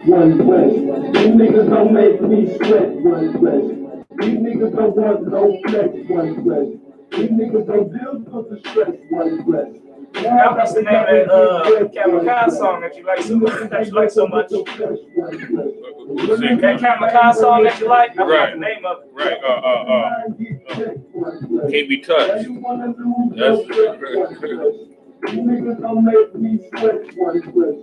one flesh. These niggas don't make me sweat, one flesh. These niggas don't want no flex, one flesh. These niggas don't deal with the stress, one flesh. What's the name of that Kamikaze song that you like so much? That Kamikaze song that you like? I forgot the name of it. Right. Can't be touched. That's These niggas don't make me sweat, one flesh.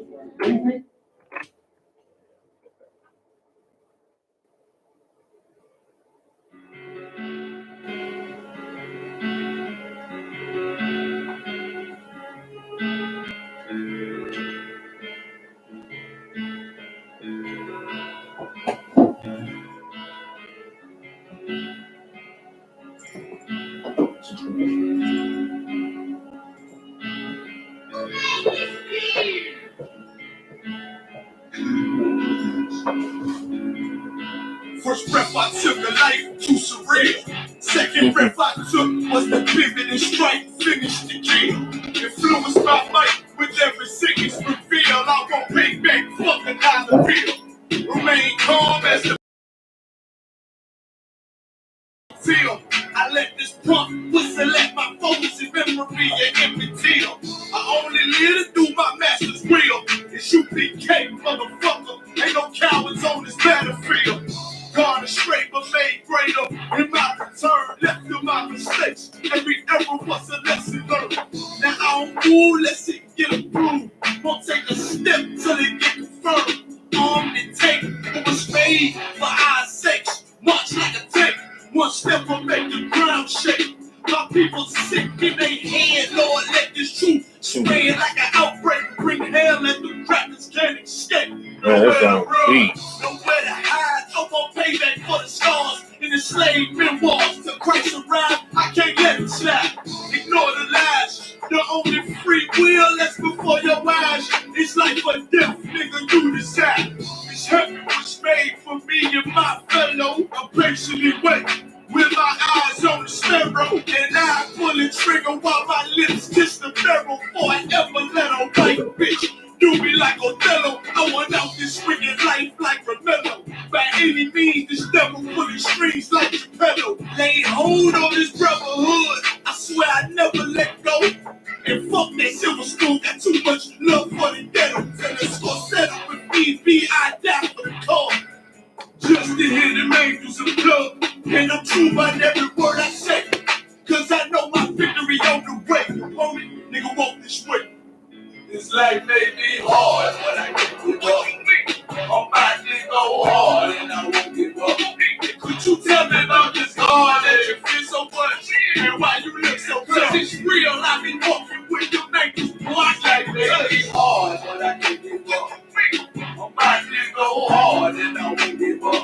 First breath I took, a life too surreal. Second breath I took was the pivot and strike, finish the kill. Influenced my mic with every sentence reveal. I won't pay back, fuck another real. Remain calm as the feel. I let this pump whistle at my focus in memory and empty till. I only live to do my master's will. I.S.U.P.K, motherfucker. Ain't no cowards on this battlefield. Gone straight but made greater in my return. Left to my mistakes. Every error was a lesson learned. Now I don't fool, let's it get approved. Won't take a step till it get confirmed. Armed and take what was made for our sakes. March like a tank. One step will make the ground shake. My people sick in their head, Lord, let this truth spread like an outbreak. Bring hell and the crackers can't escape. Nowhere to run, nowhere to hide. I'm gonna pay back for the scars in the slave memoirs. Till Christ arrive, I can't let it slide. Ignore the lies. The only free will that's before your eyes. It's life or death, nigga, you decide. This heaven was made for me and my fellow. I'm patiently waiting. With my eyes on the sparrow, and I pull the trigger while my lips kiss the barrel. Before I ever let a white bitch do me like Othello. I want out this swinging life like Romello. By any means, this devil pulling strings like Geppetto. Lay hold on this brotherhood. I swear I never let go. And fuck that silver spoon, got too much love for the ghetto. Tell the score settle with me, I die for the cause. Just to hear them angels of blood. And I'm true by every word I say. Cause I know my victory on the way. Homie, nigga, walk this way. This life may be hard, but I can't give up. I'm about to go hard and I won't give up. Could you tell me about this God that you feel so much? And why you look so good? It's real, I be walking with the angels. This life may be hard, but I can't give up. I'm about to go hard and I won't give up.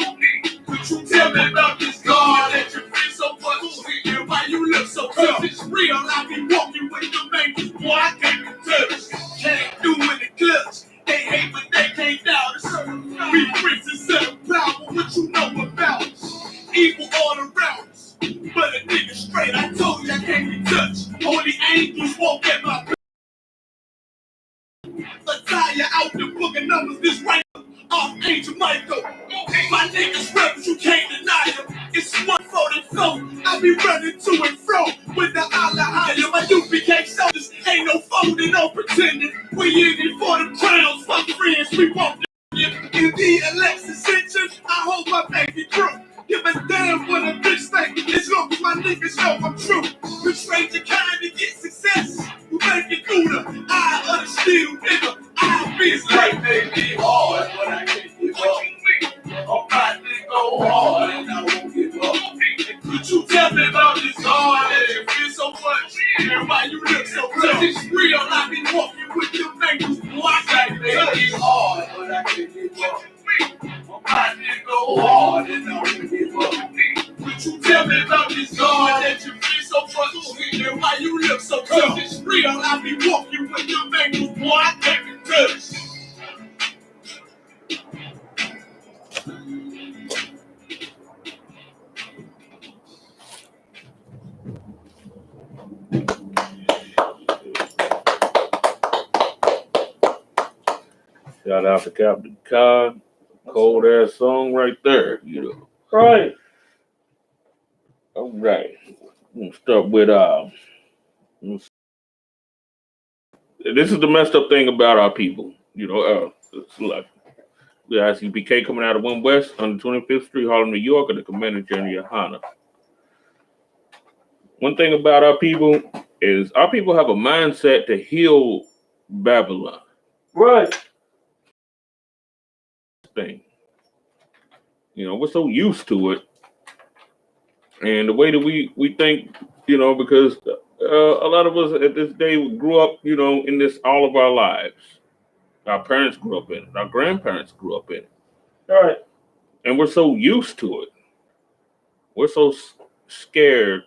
Could you tell me about this God that you feel so much? And why you look so tough? It's real, I be walking with the angels. Boy, I can't be touched. Can't do in the clutch. They hate but they can't doubt us. We princes set of power, what you know about us? Evil all around us. But a nigga straight, I told you I can't be touched. Only angels walk at my back. Attire out the book of numbers, this right. Archangel Michael, my niggas rebels, you can't deny them. It's 144, I be running to and fro with the Allah higher. My I.S.U.P.K soldiers ain't no folding, no pretending. We in it for them crowns, fuck friends, we won't in the election ascension. I hope I make it through. Give a damn what a bitch think, as long as my niggas know I'm true. Betray your kind to get success. We make it through the eye of the steel, nigga. I'll be his life may be hard, but I can't give up. I'm about to go hard and I won't give up. Could you tell me about this God that you feel so much? And why you look so tough? It's real, I be walking with them angels. Boy, I life may be hard, but I can't give up. I'm about to go hard and I won't give up. Could you tell me about this God that you feel so much? And why you look so tough? It's real, I be walking with them angels. Boy, I can't be touched. Shout out to Captain Cod. Cold ass song right there, you know. Right. All right. We'll start with this is the messed up thing about our people. You know, it's like the I.S.U.P.K coming out of 1 West on the 25th Street, Harlem, New York, and the Commander Gen.YAHANNA. One thing about our people is our people have a mindset to heal Babylon. Right. Thing. You know, we're so used to it. And the way that we think, you know, because a lot of us at this day grew up, you know, in this all of our lives. Our parents grew up in it. Our grandparents grew up in it. All right. And we're so used to it. We're so scared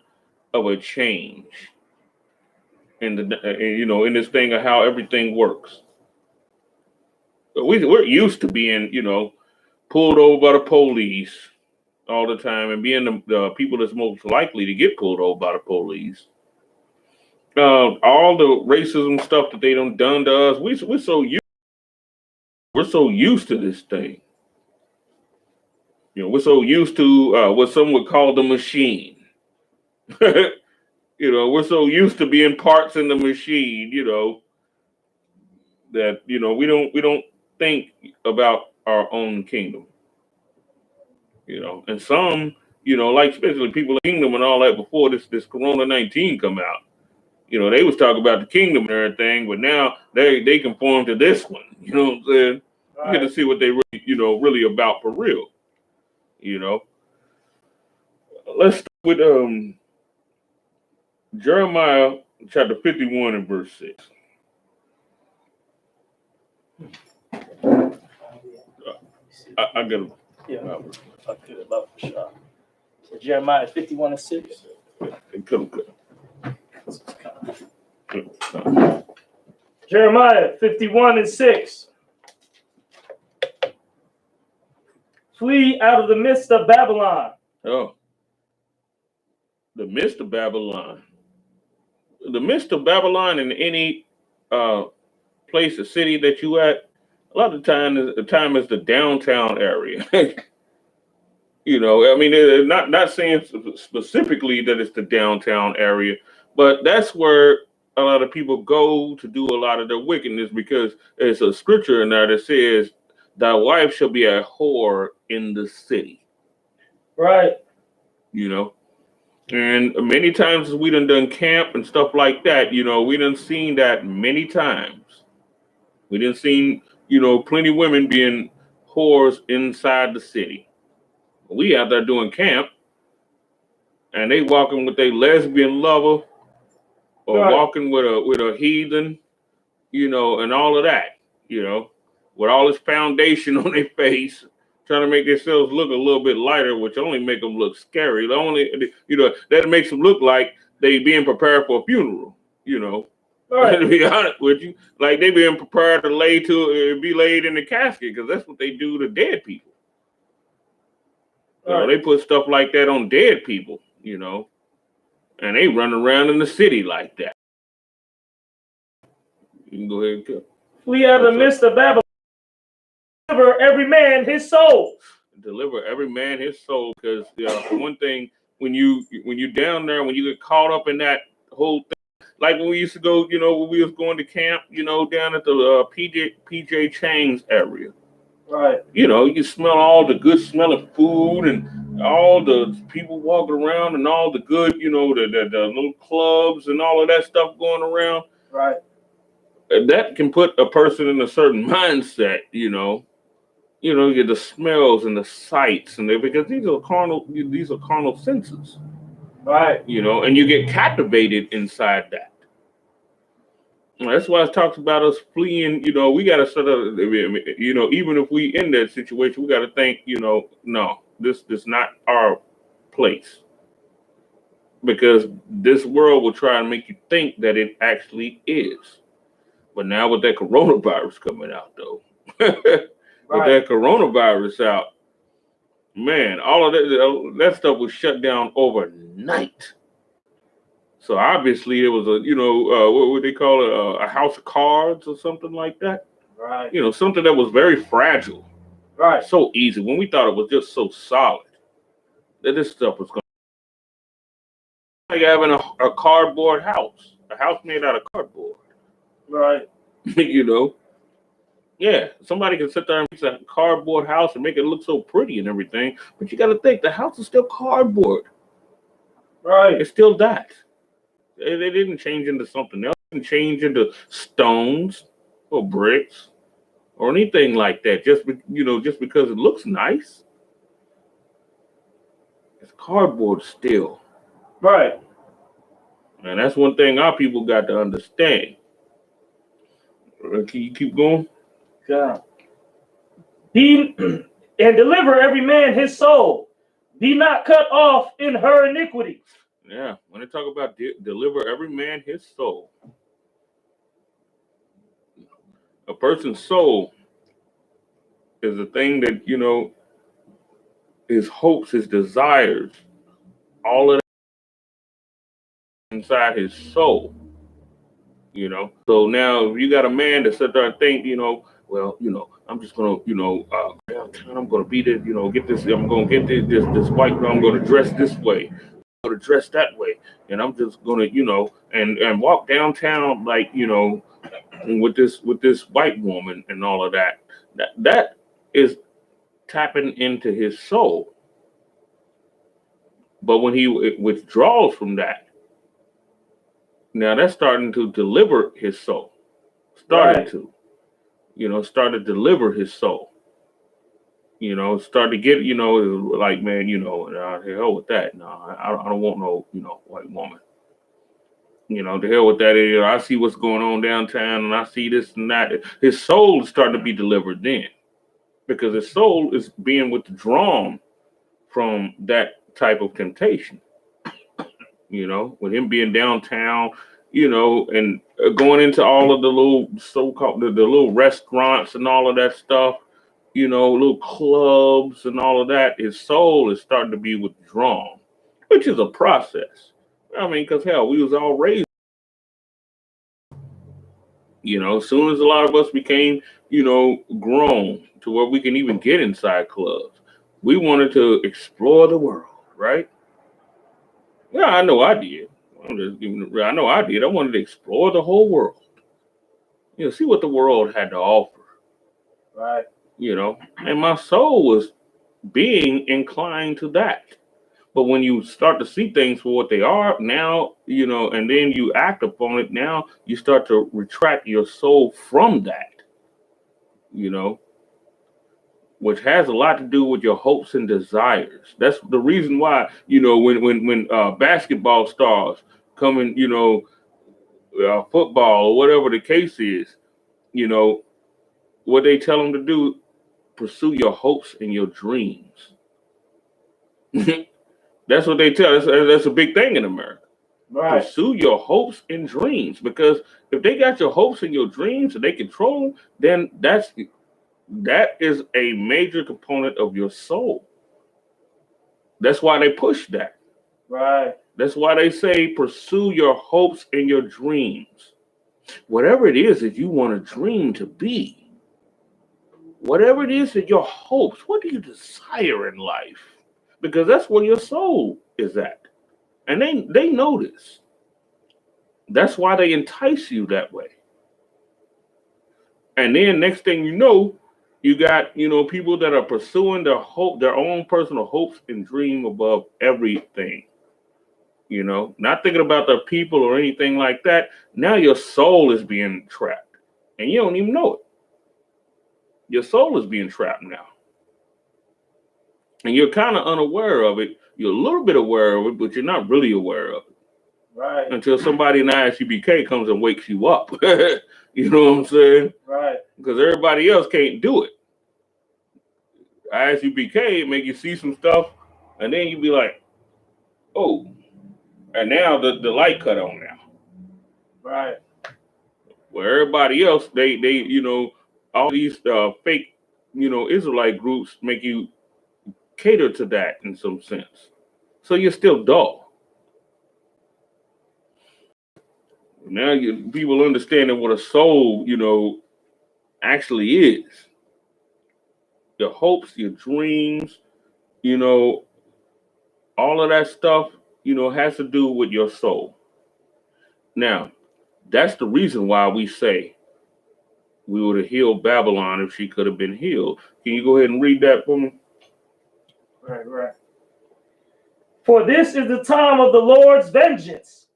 of a change in the, you know, in this thing of how everything works. But we're used to being, you know, pulled over by the police all the time and being the people that's most likely to get pulled over by the police. All the racism stuff that they done to us, we're so used to this thing. You know, we're so used to what some would call the machine. You know, we're so used to being parts in the machine, you know, that, you know, we don't think about our own kingdom. You know, and some, you know, like especially people in the kingdom and all that before this Corona-19 come out. You know, they was talking about the kingdom and everything, but now they conform to this one. You know what I'm saying? You get to see what they really, you know, really about for real. You know, let's start with Jeremiah chapter 51 and verse 6. I got to. Yeah. I could have loved for sure. So Jeremiah 51 and 6. Jeremiah 51 and 6. Flee out of the midst of Babylon. Oh, the midst of Babylon. The midst of Babylon in any place or city that you at, a lot of the time is the downtown area. You know, I mean, not saying specifically that it's the downtown area, but that's where a lot of people go to do a lot of their wickedness, because there's a scripture in there that says, "Thy wife shall be a whore in the city." Right. You know, and many times we done camp and stuff like that. You know, we done seen that many times. We done seen, you know, plenty of women being whores inside the city. We out there doing camp, and they walking with a lesbian lover, or Right. walking with a heathen, you know, and all of that, you know, with all this foundation on their face, trying to make themselves look a little bit lighter, which only make them look scary. The only, you know, that makes them look like they being prepared for a funeral, you know. Right. To be honest with you, like they being prepared to be laid in the casket, because that's what they do to dead people. So they put stuff like that on dead people, you know, and they run around in the city like that. You can go ahead and kill. Flee out of the midst of Babylon. Deliver every man his soul. Deliver every man his soul, because for one thing, when you down there, when you get caught up in that whole thing, like when we used to go, you know, when we was going to camp, you know, down at the PJ Chang's area. Right. You know, you smell all the good smelling food and all the people walking around and all the good, you know, the little clubs and all of that stuff going around. Right. That can put a person in a certain mindset, you know. You know, you get the smells and the sights, and because these are carnal senses. Right. You know, and you get captivated inside that. That's why it talks about us fleeing. You know, we got to sort of, you know, even if we in that situation, we got to think, you know, no, this is not our place, because this world will try and make you think that it actually is. But now with that coronavirus coming out, though, with that coronavirus out, man, all of that stuff was shut down overnight. So obviously it was a, you know, what would they call it, a house of cards or something like that. Right. You know, something that was very fragile. Right. So easy when we thought it was just so solid that this stuff was going. Like having a cardboard house, a house made out of cardboard. Right. You know, yeah, somebody can sit there and make a cardboard house and make it look so pretty and everything, but you got to think the house is still cardboard. Right. It's still that. They didn't change into something else. They didn't change into stones or bricks or anything like that. Just just because it looks nice, it's cardboard still. Right. And that's one thing our people got to understand. Can you keep going? Yeah. Be and deliver every man his soul. Be not cut off in her iniquities. Yeah, when they talk about deliver every man his soul, a person's soul is the thing that his hopes, his desires, all of that inside his soul. So now if you got a man that sit there and think, well, I'm just gonna, I'm gonna be this, get this, I'm gonna get this white, I'm gonna dress this way, I'm gonna dress that way, and I'm just gonna, and walk downtown like, with this white woman and all of that. That is tapping into his soul. But when he withdraws from that, now that's starting to deliver his soul. Started to deliver his soul. Start to get, like, man, the hell with that. No, I don't want no, white woman. The hell with that. I see what's going on downtown and I see this and that. His soul is starting to be delivered then because his soul is being withdrawn from that type of temptation. With him being downtown, and going into all of the little so-called the little restaurants and all of that stuff, little clubs and all of that, his soul is starting to be withdrawn, which is a process. I mean, because hell, we was all raised. As soon as a lot of us became, grown to where we can even get inside clubs, we wanted to explore the world, right? Yeah, I know I did. I know I did. I wanted to explore the whole world. See what the world had to offer. Right. And my soul was being inclined to that. But when you start to see things for what they are now, and then you act upon it, now you start to retract your soul from that, which has a lot to do with your hopes and desires. That's the reason why, when basketball stars come in, football or whatever the case is, what they tell them to do, pursue your hopes and your dreams. That's what they tell us. That's a big thing in America. Right. Pursue your hopes and dreams, because if they got your hopes and your dreams and they control them, then that is a major component of your soul. That's why they push that. Right. That's why they say pursue your hopes and your dreams. Whatever it is that you want to dream to be, whatever it is that your hopes, what do you desire in life? Because that's where your soul is at. And they know this. That's why they entice you that way. And then next thing you know, you got, people that are pursuing their own personal hopes and dream above everything. Not thinking about the people or anything like that. Now your soul is being trapped. And you don't even know it. Your soul is being trapped now. And you're kind of unaware of it. You're a little bit aware of it, but you're not really aware of it. Right. Until somebody in I.S.U.P.K comes and wakes you up. You know what I'm saying? Right. Because everybody else can't do it. I.S.U.P.K make you see some stuff, and then you be like, oh, and now the light cut on now. Right. Where everybody else, they all these fake, Israelite groups make you cater to that in some sense. So you're still dull. Now people understanding what a soul, actually is. your hopes, your dreams, you know, all of that stuff, you know, has to do with your soul. Now, that's the reason why we say we would have healed Babylon if she could have been healed. Can you go ahead and read that for me? Right. For this is the time of the Lord's vengeance.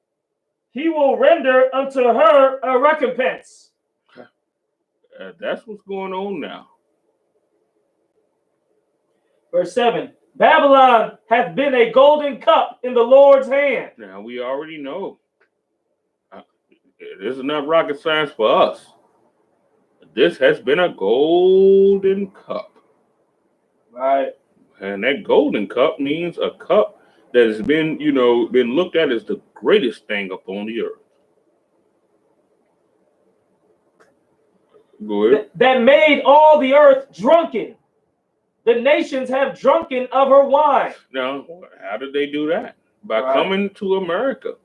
He will render unto her a recompense. That's what's going on now. Verse 7. Babylon hath been a golden cup in the Lord's hand. Now, we already know. This is not rocket science for us. This has been a golden cup. Right. And that golden cup means a cup that has been, you know, been looked at as the greatest thing upon the earth. Go ahead. That made all the earth drunken. The nations have drunken of her wine. Now, how did they do that? By Right. coming to America.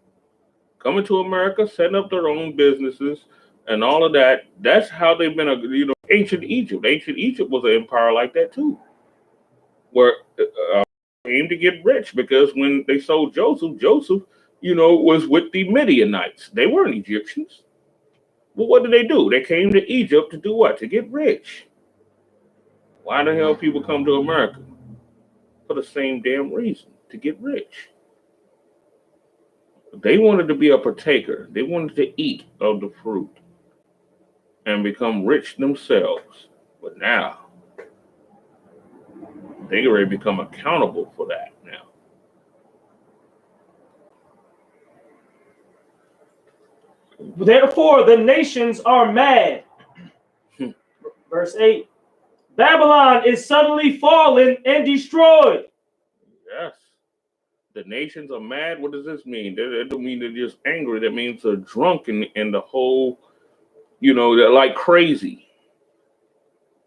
Coming to America, setting up their own businesses and all of that. That's how they've been, you know, ancient Egypt. Ancient Egypt was an empire like that too. Where came to get rich because when they sold Joseph, you know, was with the Midianites. They weren't Egyptians. Well, what did they do? They came to Egypt to do what? To get rich. Why the hell people come to America? For the same damn reason, to get rich. They wanted to be a partaker. They wanted to eat of the fruit and become rich themselves. But now, they already become accountable for that now. Therefore, the nations are mad. Verse 8. Babylon is suddenly fallen and destroyed. Yes. The nations are mad. What does this mean? That don't mean they're just angry. That means they're drunk in the whole, you know, they're like crazy.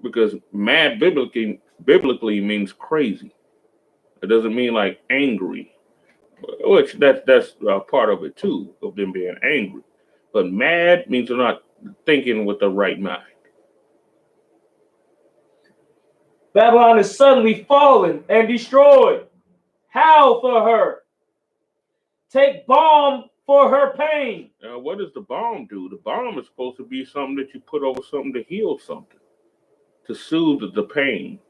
Because mad biblically means crazy. It doesn't mean like angry. Which that's part of it too, of them being angry. But mad means they're not thinking with the right mind. Babylon is suddenly fallen and destroyed. Howl for her. Take balm for her pain. Now, what does the balm do? The balm is supposed to be something that you put over something to heal something, to soothe the pain,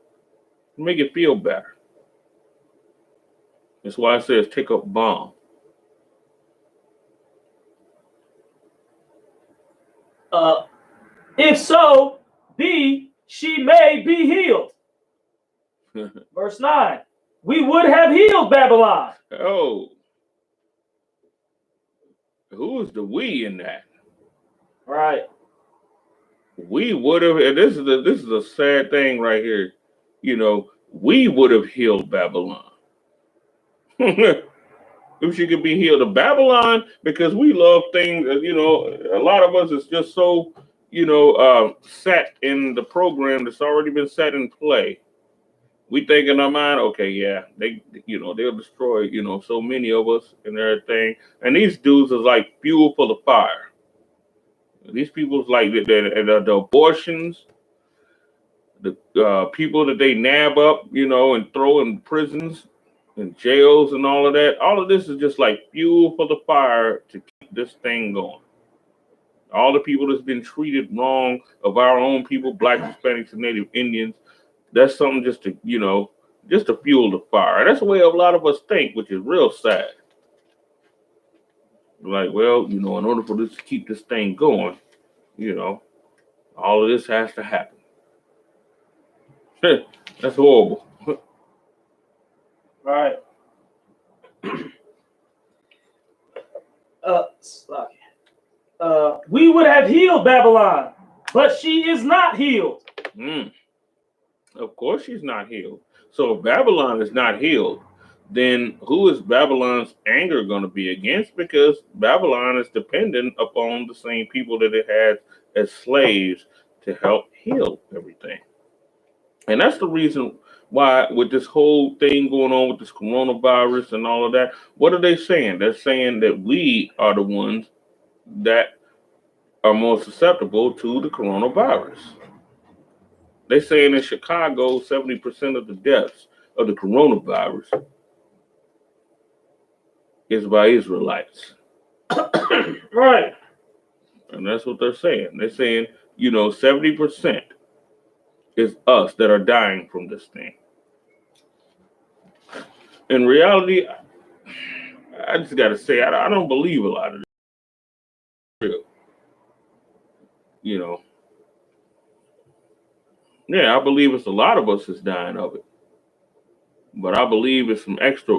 make it feel better. That's why it says take up balm. If so be she may be healed. Verse 9. We would have healed Babylon. Oh. Who is the we in that? Right. We would have, and this is a sad thing right here. You know, we would have healed Babylon. If she could be healed of Babylon, because we love things, you know, a lot of us is just so, you know, set in the program that's already been set in play. We think in our mind, okay, yeah, they'll destroy, you know, so many of us and everything. And these dudes are like fuel for the fire. These people's like the abortions, the people that they nab up, you know, and throw in prisons and jails and all of that. All of this is just like fuel for the fire to keep this thing going. All the people that's been treated wrong of our own people, Black, Hispanics, and Native Indians, that's something just to, you know, just to fuel the fire. That's the way a lot of us think, which is real sad. Like, well, you know, in order for this to keep this thing going, you know, all of this has to happen. That's horrible. Right. We would have healed Babylon, but she is not healed. Of course she's not healed. So if Babylon is not healed, then who is Babylon's anger going to be against? Because Babylon is dependent upon the same people that it had as slaves to help heal everything. And that's the reason why, with this whole thing going on with this coronavirus and all of that, what are they saying? They're saying that we are the ones that are more susceptible to the coronavirus. They're saying in Chicago, 70% of the deaths of the coronavirus is by Israelites. Right. And that's what they're saying. They're saying, 70% is us that are dying from this thing. In reality, I just got to say, I don't believe a lot of this. Yeah, I believe it's a lot of us is dying of it. But I believe it's an extra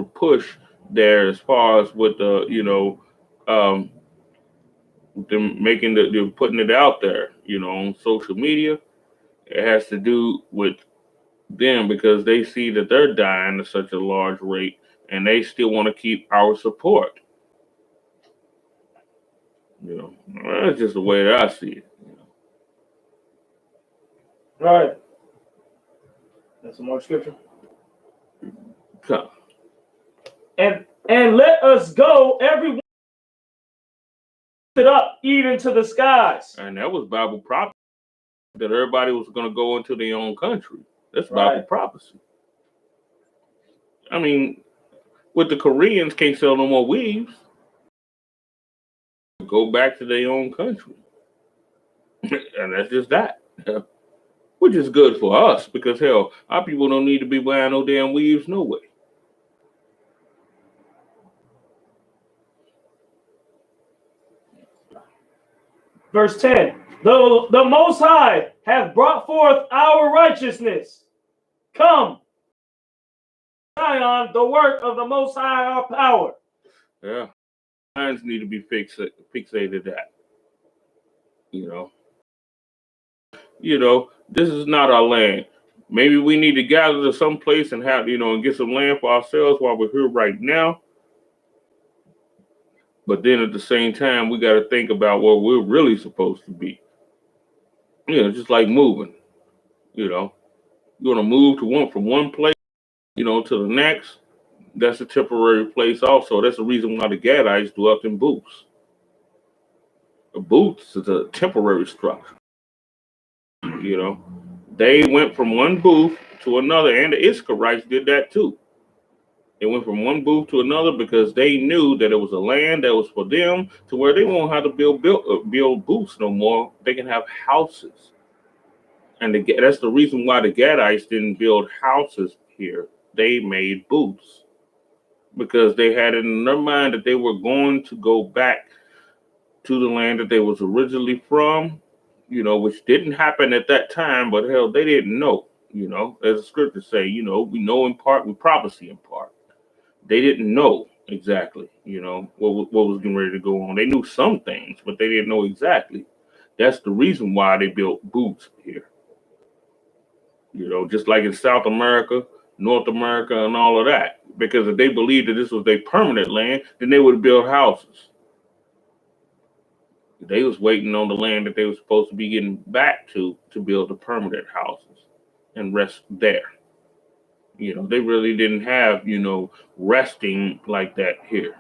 push there as far as with the, them making they're putting it out there, on social media. It has to do with them because they see that they're dying at such a large rate and they still want to keep our support. That's just the way that I see it. Right. That's some more scripture. Come. And let us go, everyone up even to the skies. And that was Bible prophecy that everybody was going to go into their own country. That's Right. Bible prophecy. I mean, with the Koreans can't sell no more weaves. Go back to their own country. And that's just that. Which is good for us because hell, our people don't need to be buying no damn weaves no way. Verse 10. The Most High hath brought forth our righteousness. Come, Zion, the work of the Most High, our power. Yeah. Minds need to be fixated that. This is not our land. Maybe we need to gather to some place and have, and get some land for ourselves while we're here right now. But then at the same time, we got to think about where we're really supposed to be. Just like moving. You're going to move from one place, to the next. That's a temporary place also. That's the reason why the Gadites dwelt in booths. A booth is a temporary structure. They went from one booth to another, and the Israelites did that too. They went from one booth to another because they knew that it was a land that was for them to where they won't have to build booths no more. They can have houses. And that's the reason why the Gadites didn't build houses here. They made booths because they had it in their mind that they were going to go back to the land that they was originally from, which didn't happen at that time, but hell, they didn't know, as the scriptures say, we know in part, we prophecy in part. They didn't know exactly, what was getting ready to go on. They knew some things, but they didn't know exactly. That's the reason why they built booths here. Just like in South America, North America, and all of that. Because if they believed that this was their permanent land, then they would build houses. They was waiting on the land that they were supposed to be getting back to build the permanent houses and rest there. They really didn't have, resting like that here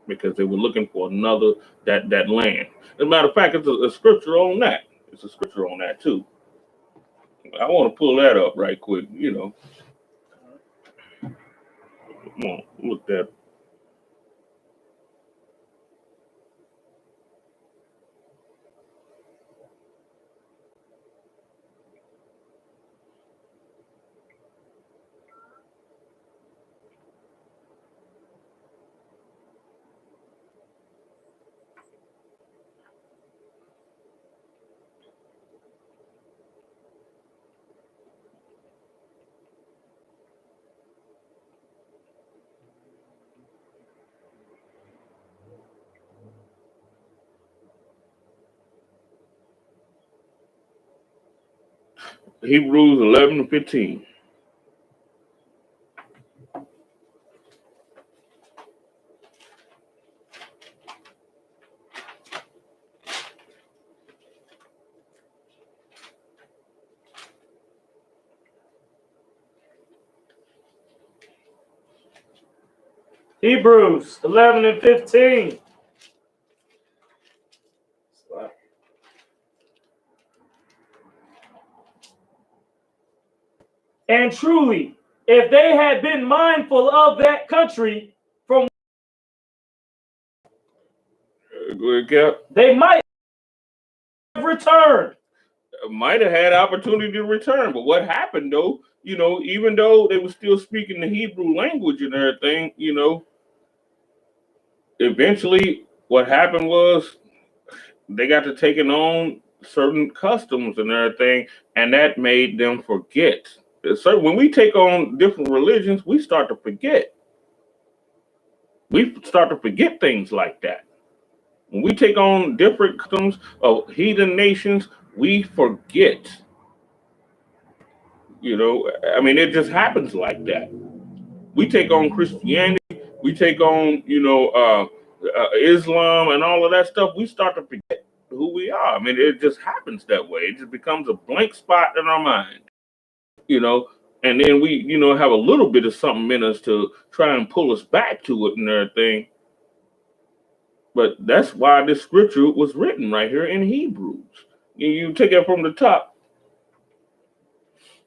because they were looking for another, that land. As a matter of fact, it's a scripture on that. It's a scripture on that too. I want to pull that up right quick, Come on, look that. Hebrews 11:15. Hebrews 11 and 15. And truly, if they had been mindful of that country from they might have returned. Might have had opportunity to return, but what happened though, you know, even though they were still speaking the Hebrew language and everything, you know, eventually what happened was they got to taking on certain customs and everything, and that made them forget. So when we take on different religions, we start to forget. We start to forget things like that. When we take on different customs of heathen nations, we forget. You know, I mean, it just happens like that. We take on Christianity, we take on, you know, Islam and all of that stuff. We start to forget who we are. I mean, it just happens that way. It just becomes a blank spot in our mind, you know. And then we, you know, have a little bit of something in us to try and pull us back to it and everything. But that's why this scripture was written right here in Hebrews. You take it from the top.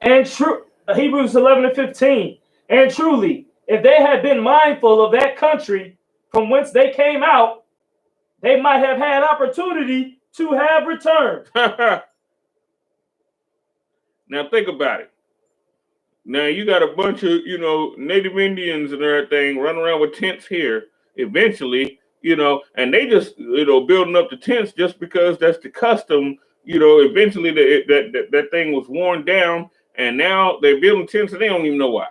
And true, Hebrews 11 and 15. And truly, if they had been mindful of that country from whence they came out, they might have had opportunity to have returned. Now think about it. Now you got a bunch of, you know, Native Indians and everything running around with tents here. Eventually, you know, and they just, you know, building up the tents just because that's the custom. You know, eventually that thing was worn down, and now they're building tents and they don't even know why.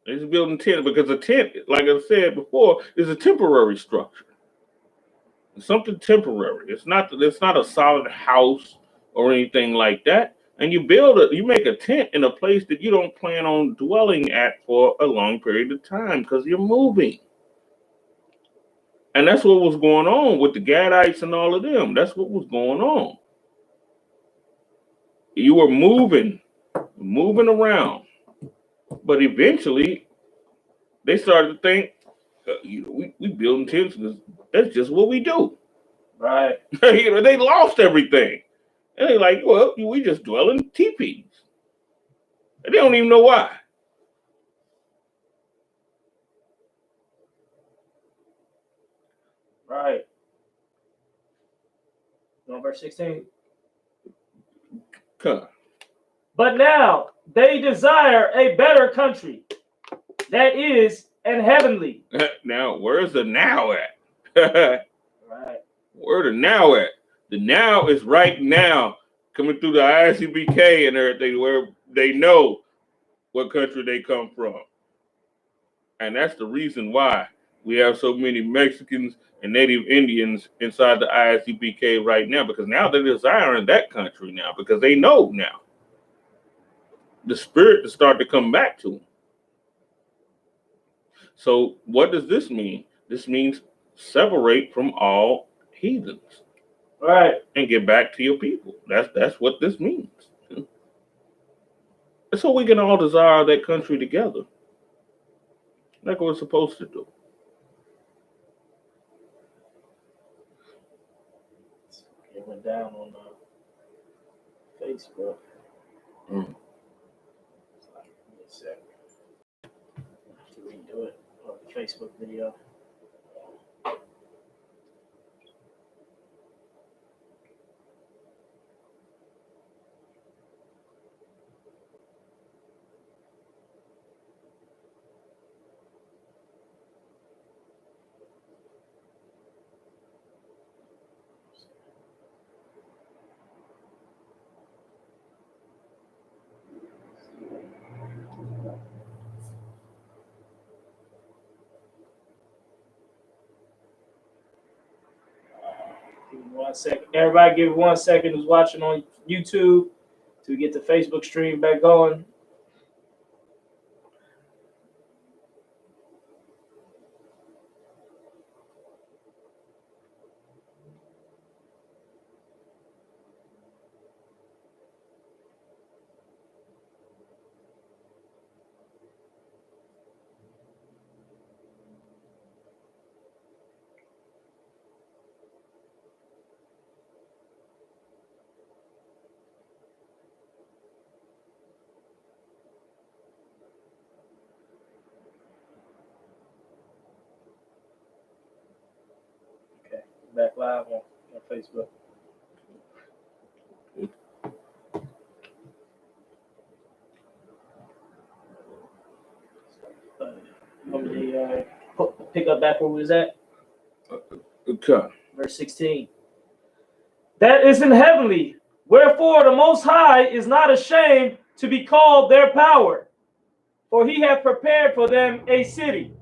They're just building tents because a tent, like I said before, is a temporary structure. It's something temporary. It's not a solid house or anything like that. And you make a tent in a place that you don't plan on dwelling at for a long period of time because you're moving. And that's what was going on with the Gadites and all of them. That's what was going on. You were moving around. But eventually, they started to think, you know, we building tents. That's just what we do. Right. You know, they lost everything. And they're like, well, we just dwell in teepees. And they don't even know why. Right. On verse 16. Huh. But now they desire a better country, that is an heavenly. Now, where's the now at? Right. Where the now at? The now is right now, coming through the I.S.U.P.K. and everything, where they know what country they come from. And that's the reason why we have so many Mexicans and Native Indians inside the I.S.U.P.K. right now, because now they're desiring that country now, because they know now the spirit to start to come back to them. So what does this mean? This means separate from all heathens. Right. And get back to your people. That's what this means. So we can all desire that country together. Like we're supposed to do. It went down on Facebook. Mm. To redo it on the Facebook video. Give me 1 second. Everybody give 1 second who's watching on YouTube to get the Facebook stream back going. live on Facebook. Pick up back where we was at. Okay. Verse 16. That is in heavenly. Wherefore the Most High is not ashamed to be called their power, for he hath prepared for them a city.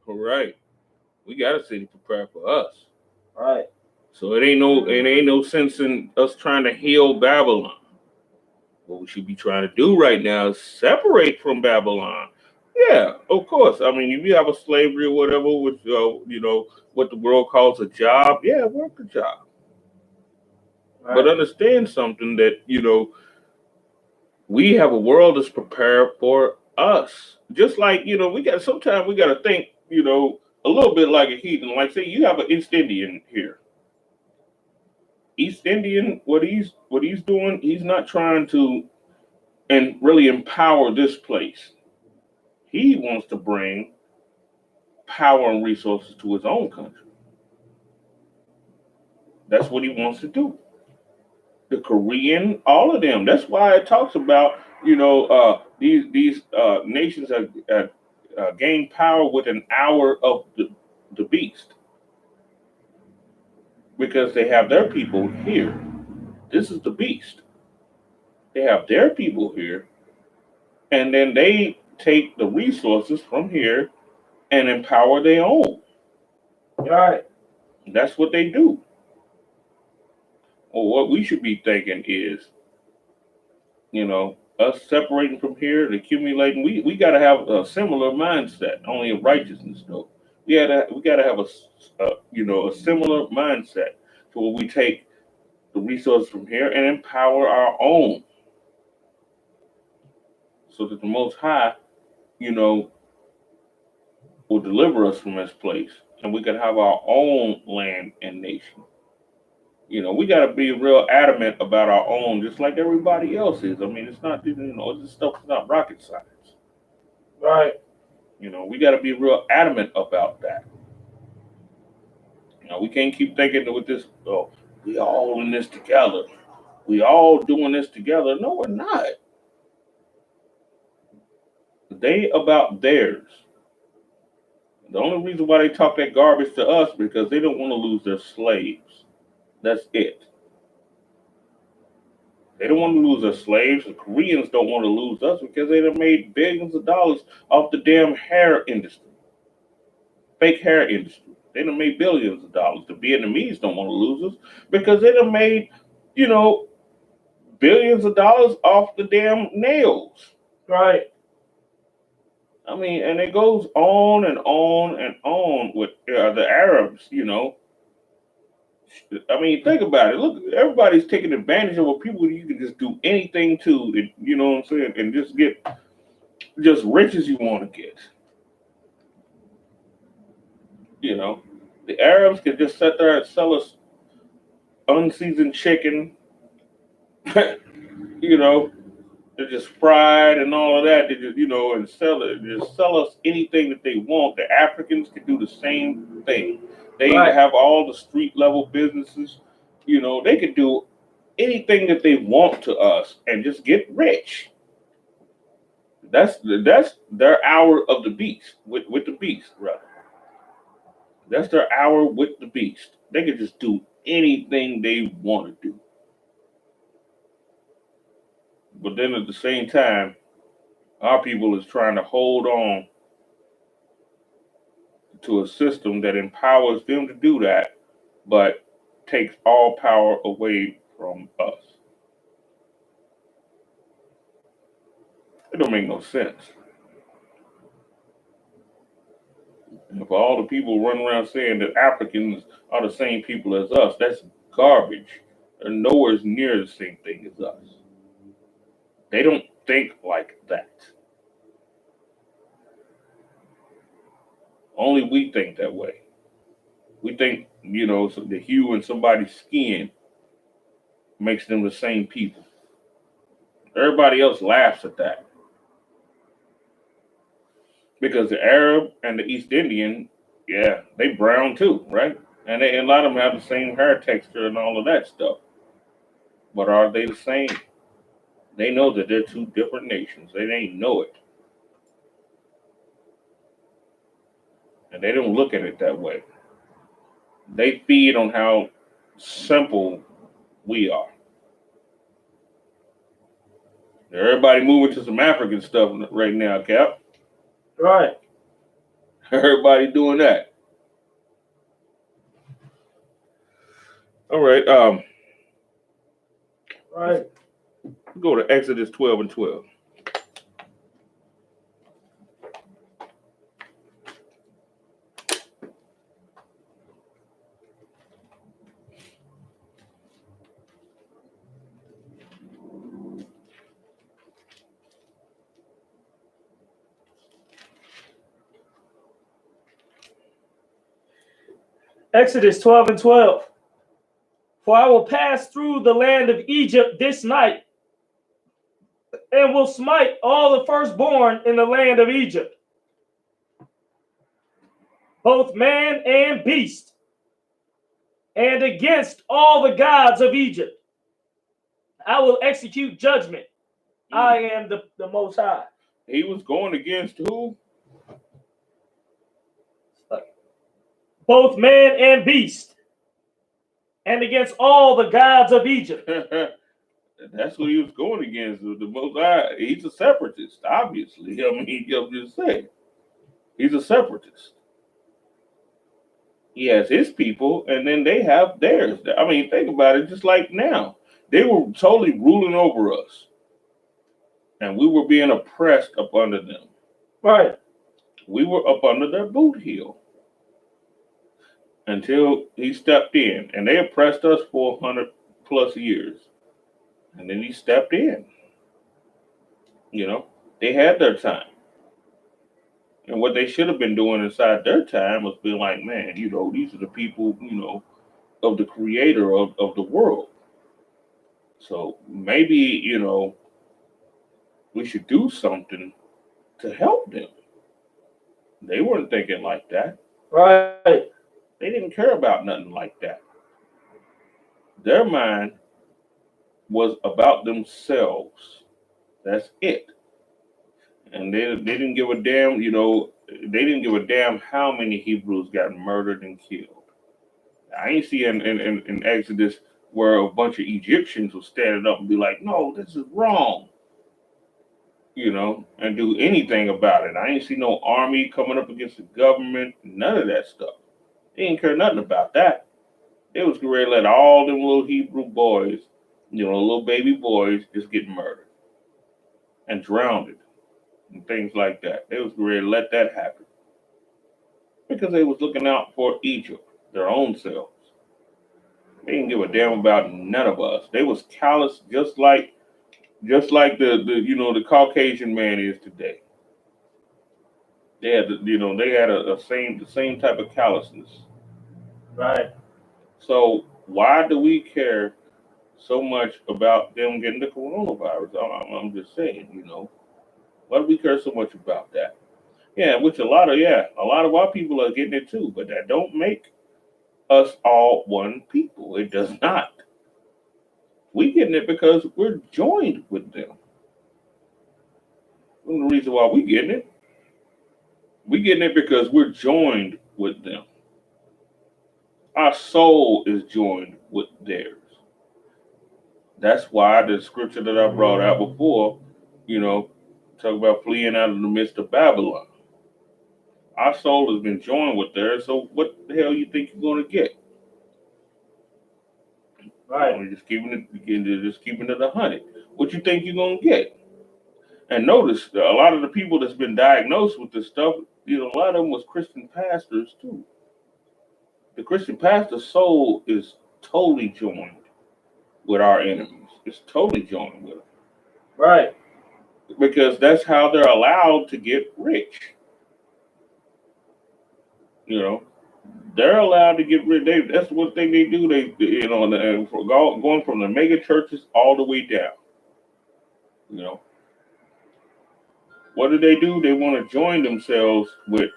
All right. We got a city prepared for us. All right. So it ain't no sense in us trying to heal Babylon. What we should be trying to do right now is separate from Babylon. Yeah, of course. I mean, if you have a slavery or whatever, with what the world calls a job, yeah, work a job. Right. But understand something that we have a world that's prepared for us. Just like sometimes we got to think a little bit like a heathen. Like say you have an East Indian here. East Indian, what he's doing, he's not trying to and really empower this place. He wants to bring power and resources to his own country. That's what he wants to do. The Korean, all of them. That's why it talks about these nations have gained power within an hour of the beast, because they have their people here. This is the beast. They have their people here, and then they take the resources from here and empower their own. All right. That's what they do. Well, what we should be thinking is, us separating from here and accumulating. We got to have a similar mindset, only in righteousness, though. We got to have a similar mindset to where we take the resources from here and empower our own, so that the Most High, will deliver us from this place, and we can have our own land and nation. We got to be real adamant about our own, just like everybody else is. I mean, it's not, this stuff is not rocket science. Right. We got to be real adamant about that. We can't keep thinking with this, oh, we all in this together. We all doing this together. No, we're not. They about theirs. The only reason why they talk that garbage to us because they don't want to lose their slaves. That's it. They don't want to lose their slaves. The Koreans don't want to lose us because they have made billions of dollars off the damn hair industry. Fake hair industry. They done made billions of dollars. The Vietnamese don't want to lose us because they done made, billions of dollars off the damn nails. Right. I mean, and it goes on and on and on with the Arabs, I mean, think about it. Look, everybody's taking advantage of people you can just do anything to, and, you know what I'm saying, and just get just rich as you want to get. The Arabs can just sit there and sell us unseasoned chicken, they're just fried and all of that. They just, and sell it, just sell us anything that they want. The Africans can do the same thing. They have all the street level businesses. They could do anything that they want to us and just get rich. That's their hour of the beast with the beast, rather. That's their hour with the beast. They could just do anything they want to do. But then at the same time, our people is trying to hold on to a system that empowers them to do that, but takes all power away from us. It don't make no sense. And for all the people running around saying that Africans are the same people as us, that's garbage. They're nowhere near the same thing as us. They don't think like that. Only we think that way. We think, so the hue in somebody's skin makes them the same people. Everybody else laughs at that. Because the Arab and the East Indian, yeah, they brown too, right? And a lot of them have the same hair texture and all of that stuff. But are they the same? They know that they're two different nations. They ain't know it. And they don't look at it that way. They feed on how simple we are. Everybody moving to some African stuff right now, Cap. Right. Everybody doing that. All right. Right. Go to Exodus 12 and 12. Exodus 12 and 12. For I will pass through the land of Egypt this night, and will smite all the firstborn in the land of Egypt, both man and beast, and against all the gods of Egypt I will execute judgment. I am the Most High. He was going against who? Both man and beast, and against all the gods of Egypt. That's what he was going against. The Most High. He's a separatist, obviously. I mean, I'm just saying. He's a separatist. He has his people, and then they have theirs. I mean, think about it. Just like now, they were totally ruling over us, and we were being oppressed up under them. Right. We were up under their boot heel until he stepped in, and they oppressed us for 100 plus years, and then he stepped in. You know, they had their time. And what they should have been doing inside their time was being like, man, you know, these are the people, you know, of the creator of the world. So maybe, you know, we should do something to help them. They weren't thinking like that. Right. They didn't care about nothing like that. Their mind was about themselves. That's it. And they didn't give a damn, you know, they didn't give a damn how many Hebrews got murdered and killed. I ain't see in Exodus where a bunch of Egyptians will stand up and be like, no, this is wrong, you know, and do anything about it. I ain't see no army coming up against the government, none of that stuff. They didn't care nothing about that. They was ready to let all them little Hebrew boys, you know, little baby boys, just get murdered and drowned and things like that. They was ready to let that happen because they was looking out for Egypt, their own selves. They didn't give a damn about none of us. They was callous just like the you know the Caucasian man is today. They had they had the same type of callousness. Right. So why do we care so much about them getting the coronavirus? I'm just saying, you know, why do we care so much about that? Yeah, which a lot of our people are getting it too, but that don't make us all one people. It does not. We getting it because we're joined with them. One of the reasons why we getting it. We getting it because we're joined with them. Our soul is joined with theirs. That's why the scripture that I brought out before, you know, talk about fleeing out of the midst of Babylon. Our soul has been joined with theirs, so what the hell you think you're going to get? Right. You know, just keeping it 100. What you think you're going to get? And notice a lot of the people that's been diagnosed with this stuff, you know, a lot of them was Christian pastors too. The Christian pastor's soul is totally joined with our enemies. It's totally joined with them. Right. Because that's how they're allowed to get rich. You know, they're allowed to get rich. That's one thing they do. They you know, going from the mega churches all the way down. You know, what do? They want to join themselves with.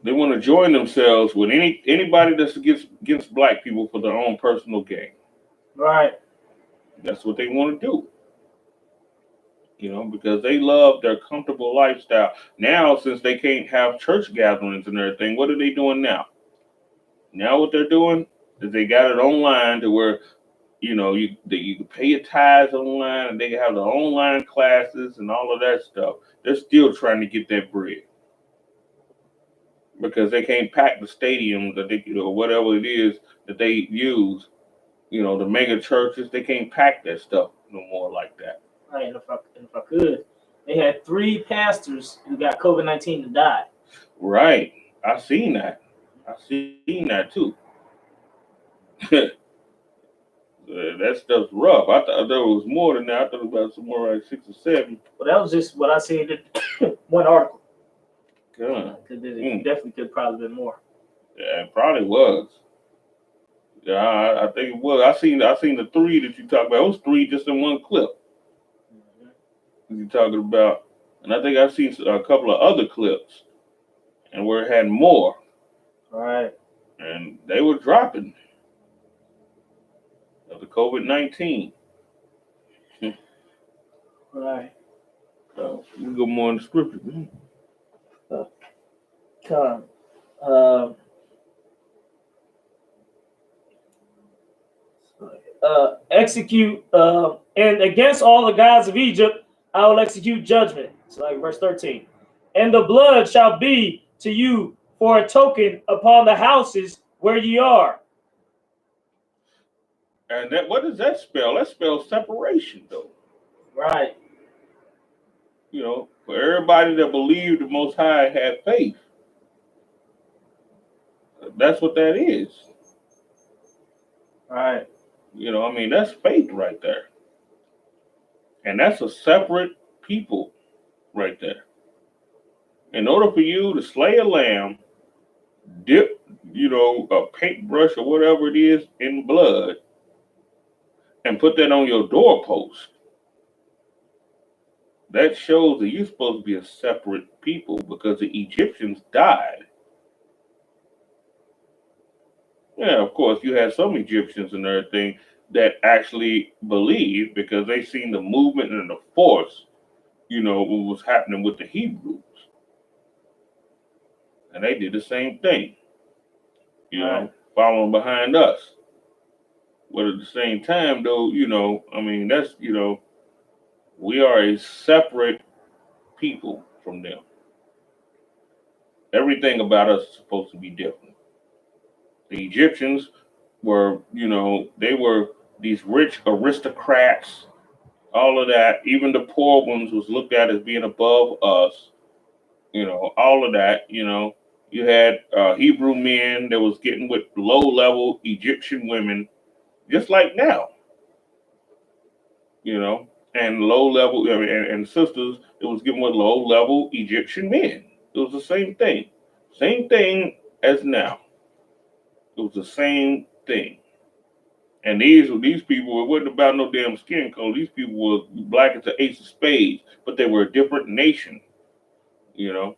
They want to join themselves with anybody that's against black people for their own personal gain. Right. That's what they want to do. You know, because they love their comfortable lifestyle. Now, since they can't have church gatherings and everything, what are they doing now? Now what they're doing is they got it online to where, you know, you can pay your tithes online and they can have the online classes and all of that stuff. They're still trying to get that bread because they can't pack the stadiums that they, you know, whatever it is that they use, you know, the mega churches. They can't pack that stuff no more like that. Right. And if I could, they had 3 pastors who got COVID-19 to die. Right. I seen that. I seen that too. That stuff's rough. I thought there was more than that. I thought about some more like 6 or 7. But that was just what I seen in one article. God. Because it definitely could probably been more. Yeah, it probably was. Yeah, I think it was. I seen the 3 that you talked about. It was 3 just in one clip. You're talking about, and I think I've seen a couple of other clips, and where it had more. Right. And they were dropping of the COVID-19. Right. So we go more in the scripture. Come. Execute and against all the gods of Egypt I will execute judgment. So like verse 13. And the blood shall be to you for a token upon the houses where ye are. And that, what does that spell? That spells separation, though. Right. You know, for everybody that believed the Most High had faith. That's what that is. Right. You know, I mean, that's faith right there. And that's a separate people right there. In order for you to slay a lamb, dip, you know, a paintbrush or whatever it is in blood, and put that on your doorpost, that shows that you're supposed to be a separate people because the Egyptians died. Yeah, of course, you had some Egyptians and everything that actually believed because they seen the movement and the force, you know, what was happening with the Hebrews. And they did the same thing, you know, following behind us. But at the same time, though, you know, I mean, that's, you know, we are a separate people from them. Everything about us is supposed to be different. The Egyptians were, you know, they were these rich aristocrats, all of that. Even the poor ones was looked at as being above us, you know, all of that, you know. You had Hebrew men that was getting with low-level Egyptian women, just like now, you know, and low-level, I mean, and sisters that was getting with low-level Egyptian men. It was the same thing as now. It was the same thing. And these people, it wasn't about no damn skin color. These people were black as the ace of spades, but they were a different nation, you know.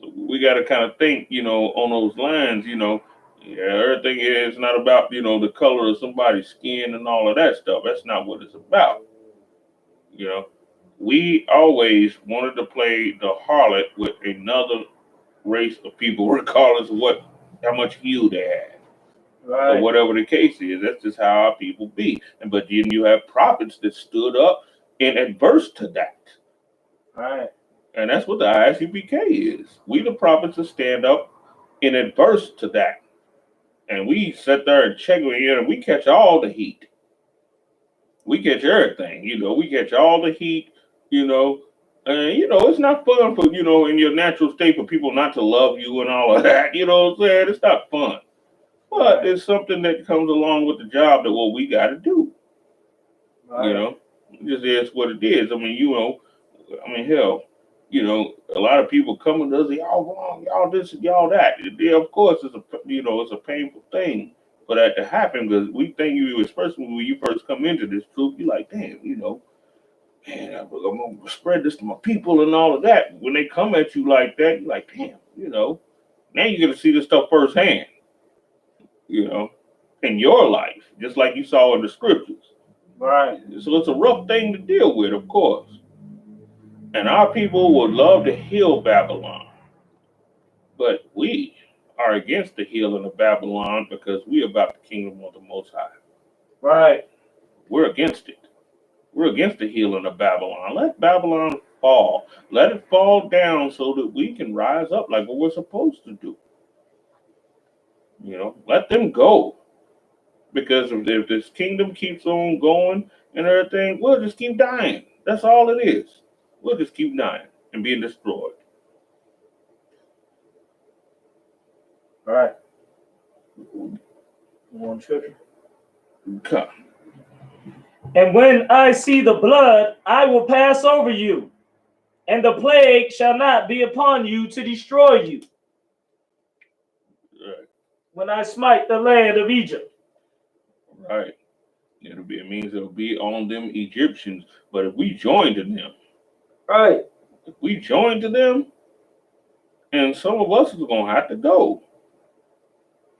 So we got to kind of think, you know, on those lines, you know. Yeah, everything is not about, you know, the color of somebody's skin and all of that stuff. That's not what it's about. You know, we always wanted to play the harlot with another race of people, regardless of how much hue they had. Right. Or whatever the case is. That's just how our people be. But then you have prophets that stood up and adverse to that. Right. And that's what the I.S.U.P.K is. We the prophets that stand up and adverse to that. And we sit there and check it in, and we catch all the heat. We catch everything, you know. We catch all the heat, you know. And, you know, it's not fun for, you know, in your natural state for people not to love you and all of that. You know what I'm saying? It's not fun. But it's something that comes along with the job that what we got to do. Right. You know, it just is what it is. I mean, you know, I mean, hell, you know, a lot of people come and does y'all wrong, y'all this, y'all that. Yeah, of course, it's a painful thing for that to happen because we think you, especially when you first come into this truth, you're like, damn, you know, man, I'm gonna spread this to my people and all of that. When they come at you like that, you're like, damn, you know. Now you're going to see this stuff firsthand, you know, in your life, just like you saw in the scriptures. Right. So it's a rough thing to deal with, of course. And our people would love to heal Babylon. But we are against the healing of Babylon because we are about the kingdom of the Most High. Right. We're against it. We're against the healing of Babylon. Let Babylon fall. Let it fall down so that we can rise up like what we're supposed to do. You know, let them go. Because if this kingdom keeps on going and everything, we'll just keep dying. That's all it is. We'll just keep dying and being destroyed. All right. One scripture. Okay. And when I see the blood, I will pass over you, and the plague shall not be upon you to destroy you. Right. When I smite the land of Egypt. Right. It means it'll be on them Egyptians. But if we join to them, Right. if we join to them, and some of us is gonna have to go.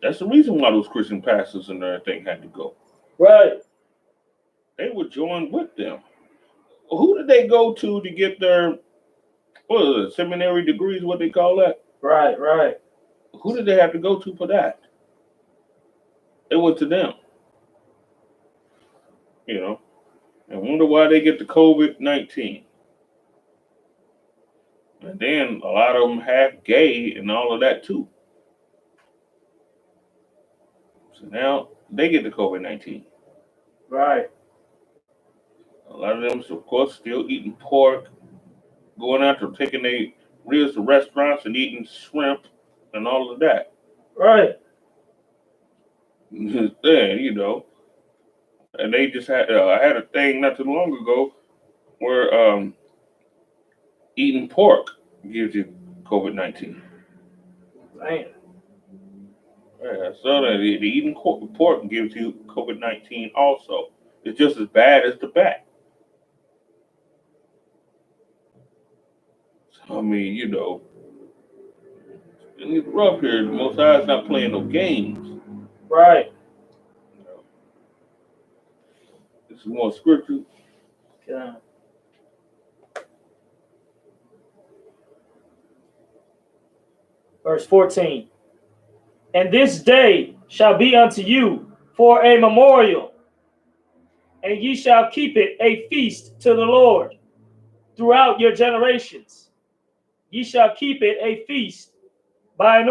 That's the reason why those Christian pastors and everything had to go. Right. They would join with them. Who did they go to get their seminary degrees? What they call that? Right. Right. Who did they have to go to for that? They went to them. You know, and wonder why they get the COVID-19. And then a lot of them half gay and all of that too. So now they get the COVID-19. Right. A lot of them, of course, still eating pork, going out to taking their ribs to restaurants and eating shrimp and all of that. Right. Then, you know, and they just had I had a thing not too long ago where eating pork gives you COVID-19. Man. Yeah, so the eating pork gives you COVID-19 also. It's just as bad as the bat. So, I mean, you know, it's rough here. The Most High is not playing no games. Right. You know, this is more scripture. Yeah. Verse 14. And this day shall be unto you for a memorial, and ye shall keep it a feast to the Lord throughout your generations. Ye shall keep it a feast by an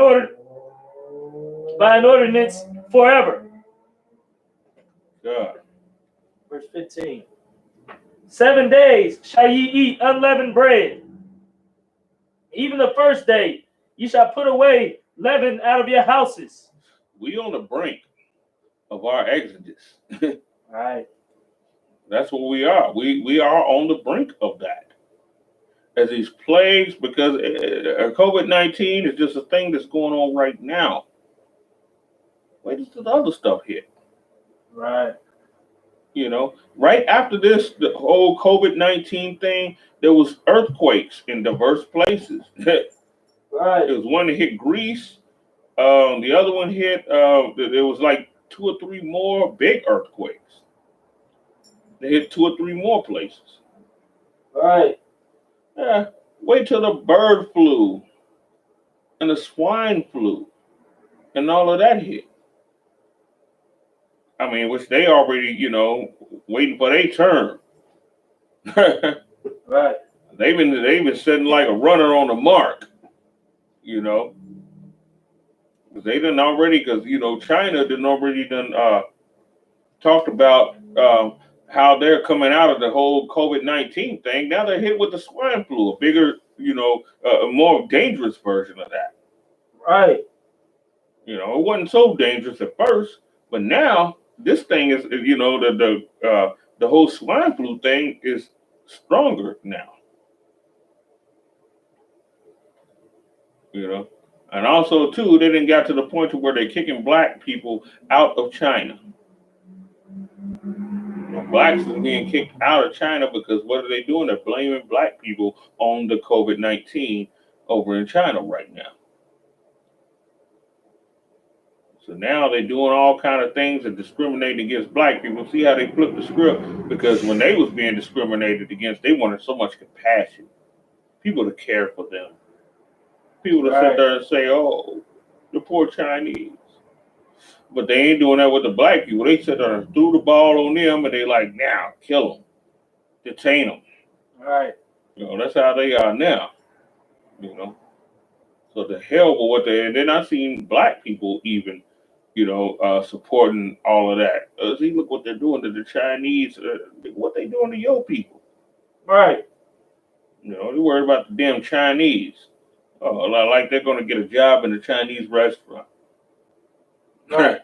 ordinance forever. God. Verse 15. 7 days shall ye eat unleavened bread. Even the first day ye shall put away leaven out of your houses. We on the brink of our exodus. Right. That's what we are. We are on the brink of that. As these plagues, because COVID-19 is just a thing that's going on right now. Wait until the other stuff hit. Right. You know, right after this, the whole COVID-19 thing, there was earthquakes in diverse places. Right. There was one that hit Greece. The other one hit, there was like 2 or 3 more big earthquakes. They hit 2 or 3 more places. Right. Yeah, wait till the bird flu and the swine flu and all of that hit. I mean, which they already, you know, waiting for their turn. Right. They've been sitting like a runner on the mark, you know. They done already, because you know China talked about how they're coming out of the whole COVID-19 thing. Now they're hit with the swine flu, a bigger, you know, a more dangerous version of that. Right. You know, it wasn't so dangerous at first, but now this thing is, you know, the whole swine flu thing is stronger now. You know, and also too, they didn't got to the point to where they're kicking black people out of China. Blacks are being kicked out of China because what are they doing? They're blaming black people on the COVID-19 over in China right now. So now they're doing all kind of things and discriminating against black people. See how they flipped the script? Because when they was being discriminated against, they wanted so much compassion, people to care for them, people to sit there and say, "Oh, the poor Chinese." But they ain't doing that with the black people. They sit there and threw the ball on them, and they like, now kill them, detain them. Right. You know, that's how they are now. You know, so the hell with what they, and then I seen black people even, supporting all of that. See, look what they're doing to the Chinese. What they doing to your people? Right. You know, they're worried about the damn Chinese. Like they're gonna get a job in a Chinese restaurant. Right.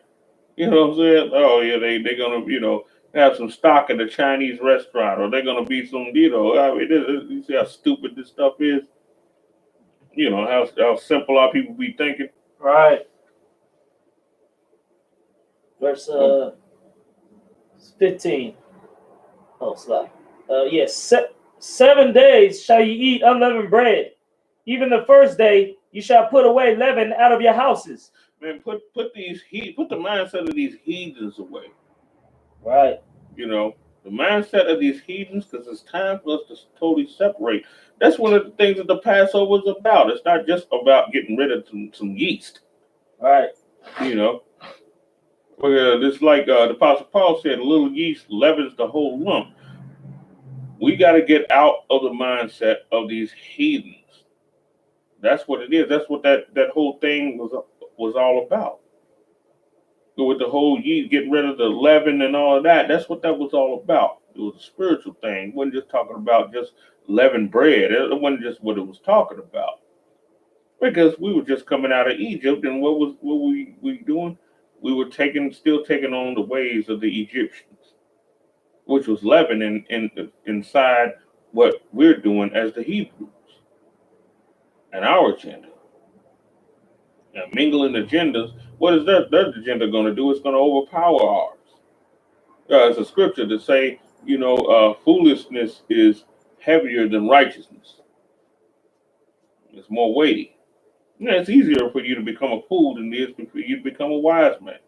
You know what I'm saying? Oh yeah, they're gonna have some stock in the Chinese restaurant, or they're gonna be some I mean, you see how stupid this stuff is. You know how simple our people be thinking. Right. Verse 15. Oh, slide. Yes. 7 days shall you eat unleavened bread. Even the first day you shall put away leaven out of your houses. Man, put the mindset of these heathens away. Right. You know, the mindset of these heathens, because it's time for us to totally separate. That's one of the things that the Passover is about. It's not just about getting rid of some yeast. Right. You know, it's like the Apostle Paul said, a little yeast leavens the whole lump. We got to get out of the mindset of these heathens. That's what it is. That's what that whole thing was all about. With the whole yeast, getting rid of the leaven and all of that. That's what that was all about. It was a spiritual thing. It wasn't just talking about just leavened bread. It wasn't just what it was talking about. Because we were just coming out of Egypt, and what we doing? We were still taking on the ways of the Egyptians, which was leaven inside what we're doing as the Hebrews and our agenda. And mingling agendas, what is their agenda going to do? It's going to overpower ours. It's a scripture to say, foolishness is heavier than righteousness. It's more weighty. It's easier for you to become a fool than it is for you to become a wise man.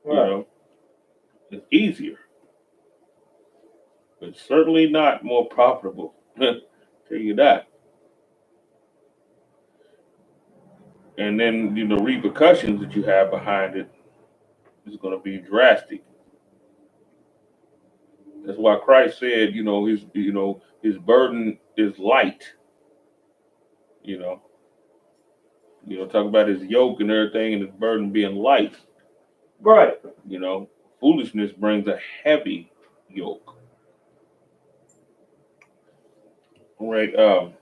Right. It's easier. But certainly not more profitable. Tell you that. And then the repercussions that you have behind it is going to be drastic. That's why Christ said, his burden is light. You know, talk about his yoke and everything, and his burden being light. Right. Foolishness brings a heavy yoke. All right.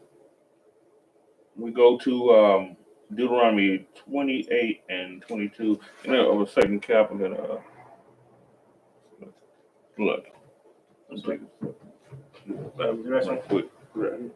We go to Deuteronomy 28 and 22. Of a second cap, I'm gonna look. Let's take it real quick. Right.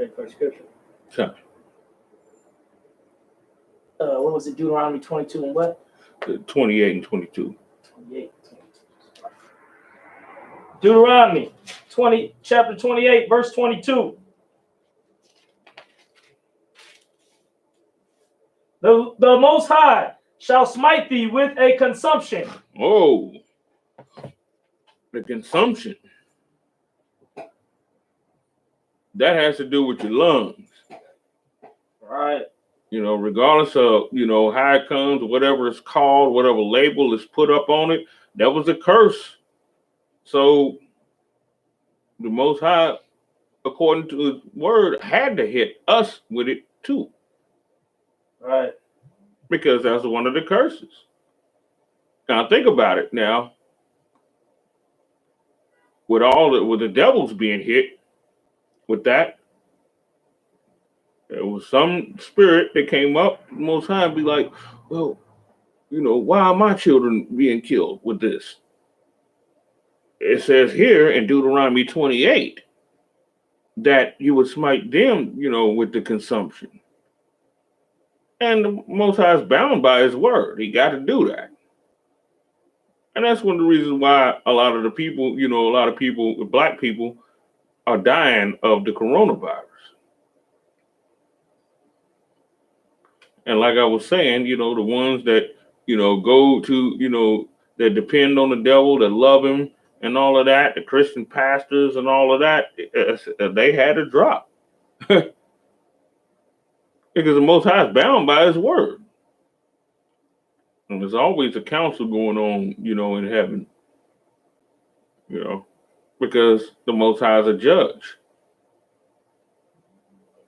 Okay, for scripture. Sure. What was it? Deuteronomy 22 and what? 28 and 22. 28. Deuteronomy chapter 28, verse 22. The Most High shall smite thee with a consumption. Oh, the consumption. That has to do with your lungs. Right. You know, regardless of, you know, how it comes, whatever it's called, whatever label is put up on it, that was a curse. So the Most High, according to his word, had to hit us with it too. Right. Because that's one of the curses. Now think about it now. With the devils being hit with that, there was some spirit that came up, the Most High, and be like, well, you know, why are my children being killed with this? It says here in Deuteronomy 28 that you would smite them, you know, with the consumption. And the Most High is bound by his word. He got to do that. And that's one of the reasons why a lot of people, black people, are dying of the coronavirus. And like I was saying, you know, the ones that, you know, go to, you know, that depend on the devil, that love him and all of that, the Christian pastors and all of that, they had to drop. Because the Most High is bound by his word. And there's always a council going on, you know, in heaven, you know, because the Most High is a judge.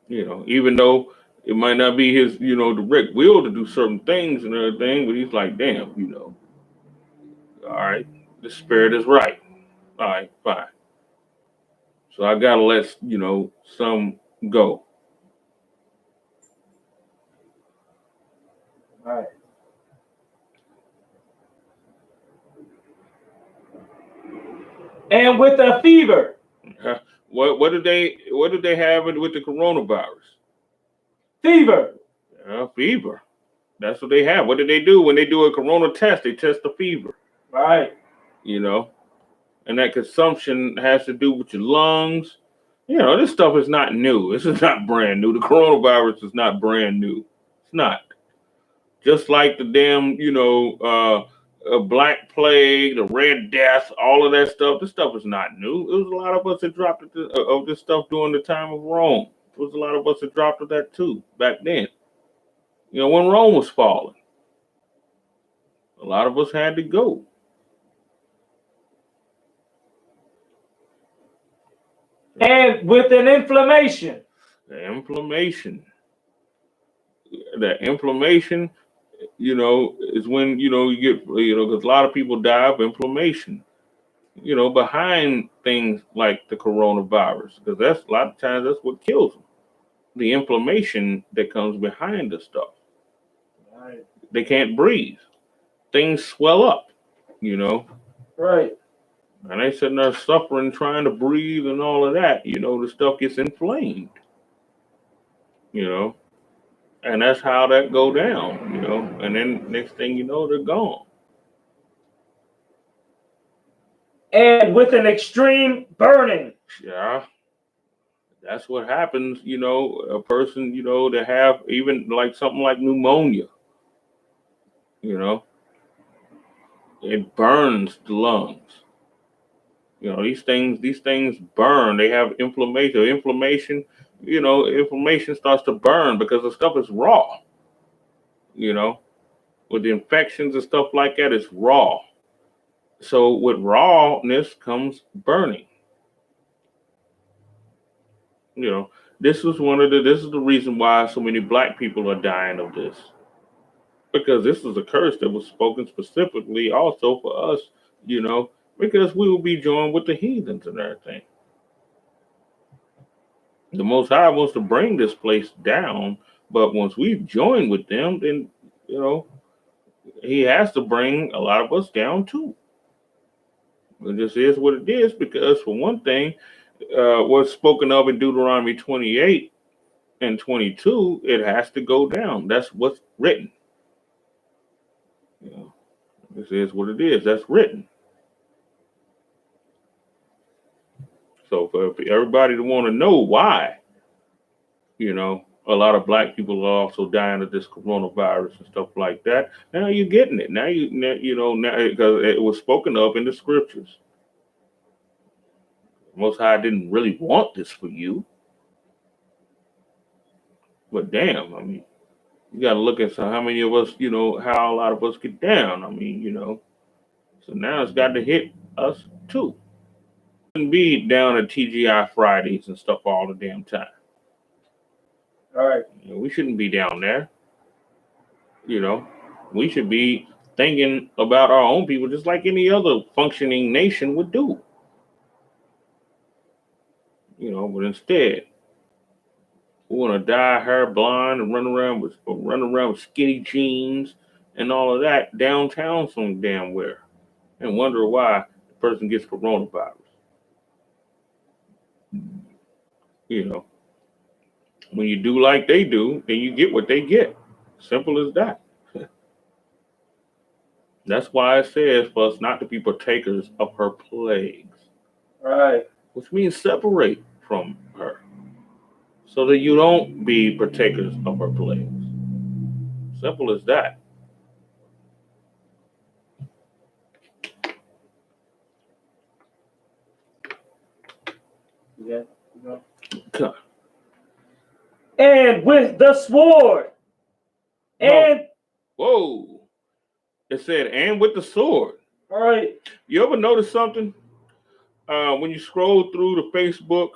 You know, even though it might not be his, you know, direct will to do certain things and everything, but he's like, damn, you know, all right, the spirit is right. All right, fine. So I gotta let, you know, some go. Right. And with a fever. What did they have with the coronavirus? Fever. Fever. That's what they have. What did they do when they do a corona test? They test the fever. Right. You know, and that consumption has to do with your lungs. You know, this stuff is not new. This is not brand new. The coronavirus is not brand new. It's not. Just like the damn, you know, Black Plague, the Red Death, all of that stuff. This stuff is not new. It was a lot of us that dropped of this stuff during the time of Rome. There was a lot of us that dropped of that too back then. You know, when Rome was falling, a lot of us had to go. And with an inflammation. The inflammation. That inflammation, you know, is when, you know, you get, you know, because a lot of people die of inflammation, you know, behind things like the coronavirus, because that's a lot of times that's what kills them. The inflammation that comes behind the stuff. Right. They can't breathe. Things swell up, you know. Right. And they sitting there suffering, trying to breathe and all of that, you know, the stuff gets inflamed, you know. And that's how that go down, you know. And then next thing you know, they're gone. And with an extreme burning. Yeah. That's what happens, you know, a person, you know, to have even like something like pneumonia, you know, it burns the lungs. You know, these things burn. They have inflammation. Inflammation, you know, inflammation starts to burn because the stuff is raw. You know, with the infections and stuff like that, it's raw. So with rawness comes burning. You know, this is the reason why so many black people are dying of this. Because this is a curse that was spoken specifically also for us, you know, because we will be joined with the heathens and everything. The Most High wants to bring this place down, but once we've joined with them, then, you know, he has to bring a lot of us down too. It just is what it is, because for one thing, what's spoken of in Deuteronomy 28 and 22, it has to go down. That's what's written. You know, this is what it is. That's written. So for everybody to want to know why, you know, a lot of black people are also dying of this coronavirus and stuff like that. Now you're getting it. Now now because it was spoken of in the scriptures. Most High didn't really want this for you, but damn, I mean, you got to look at how many of us, how a lot of us get down. I mean, so now it's got to hit us too. Shouldn't be down at TGI Fridays and stuff all the damn time. All right. We shouldn't be down there. We should be thinking about our own people just like any other functioning nation would do. But instead, we want to dye hair blonde and run around with skinny jeans and all of that downtown some damn where, and wonder why the person gets coronavirus. When you do like they do, then you get what they get. Simple as that. That's why it says for us not to be partakers of her plagues. Right. Which means separate from her, so that you don't be partakers of her plagues. Simple as that. Yeah. Okay. And with the sword. And whoa. It said, and with the sword. All right. You ever notice something? When you scroll through the Facebook,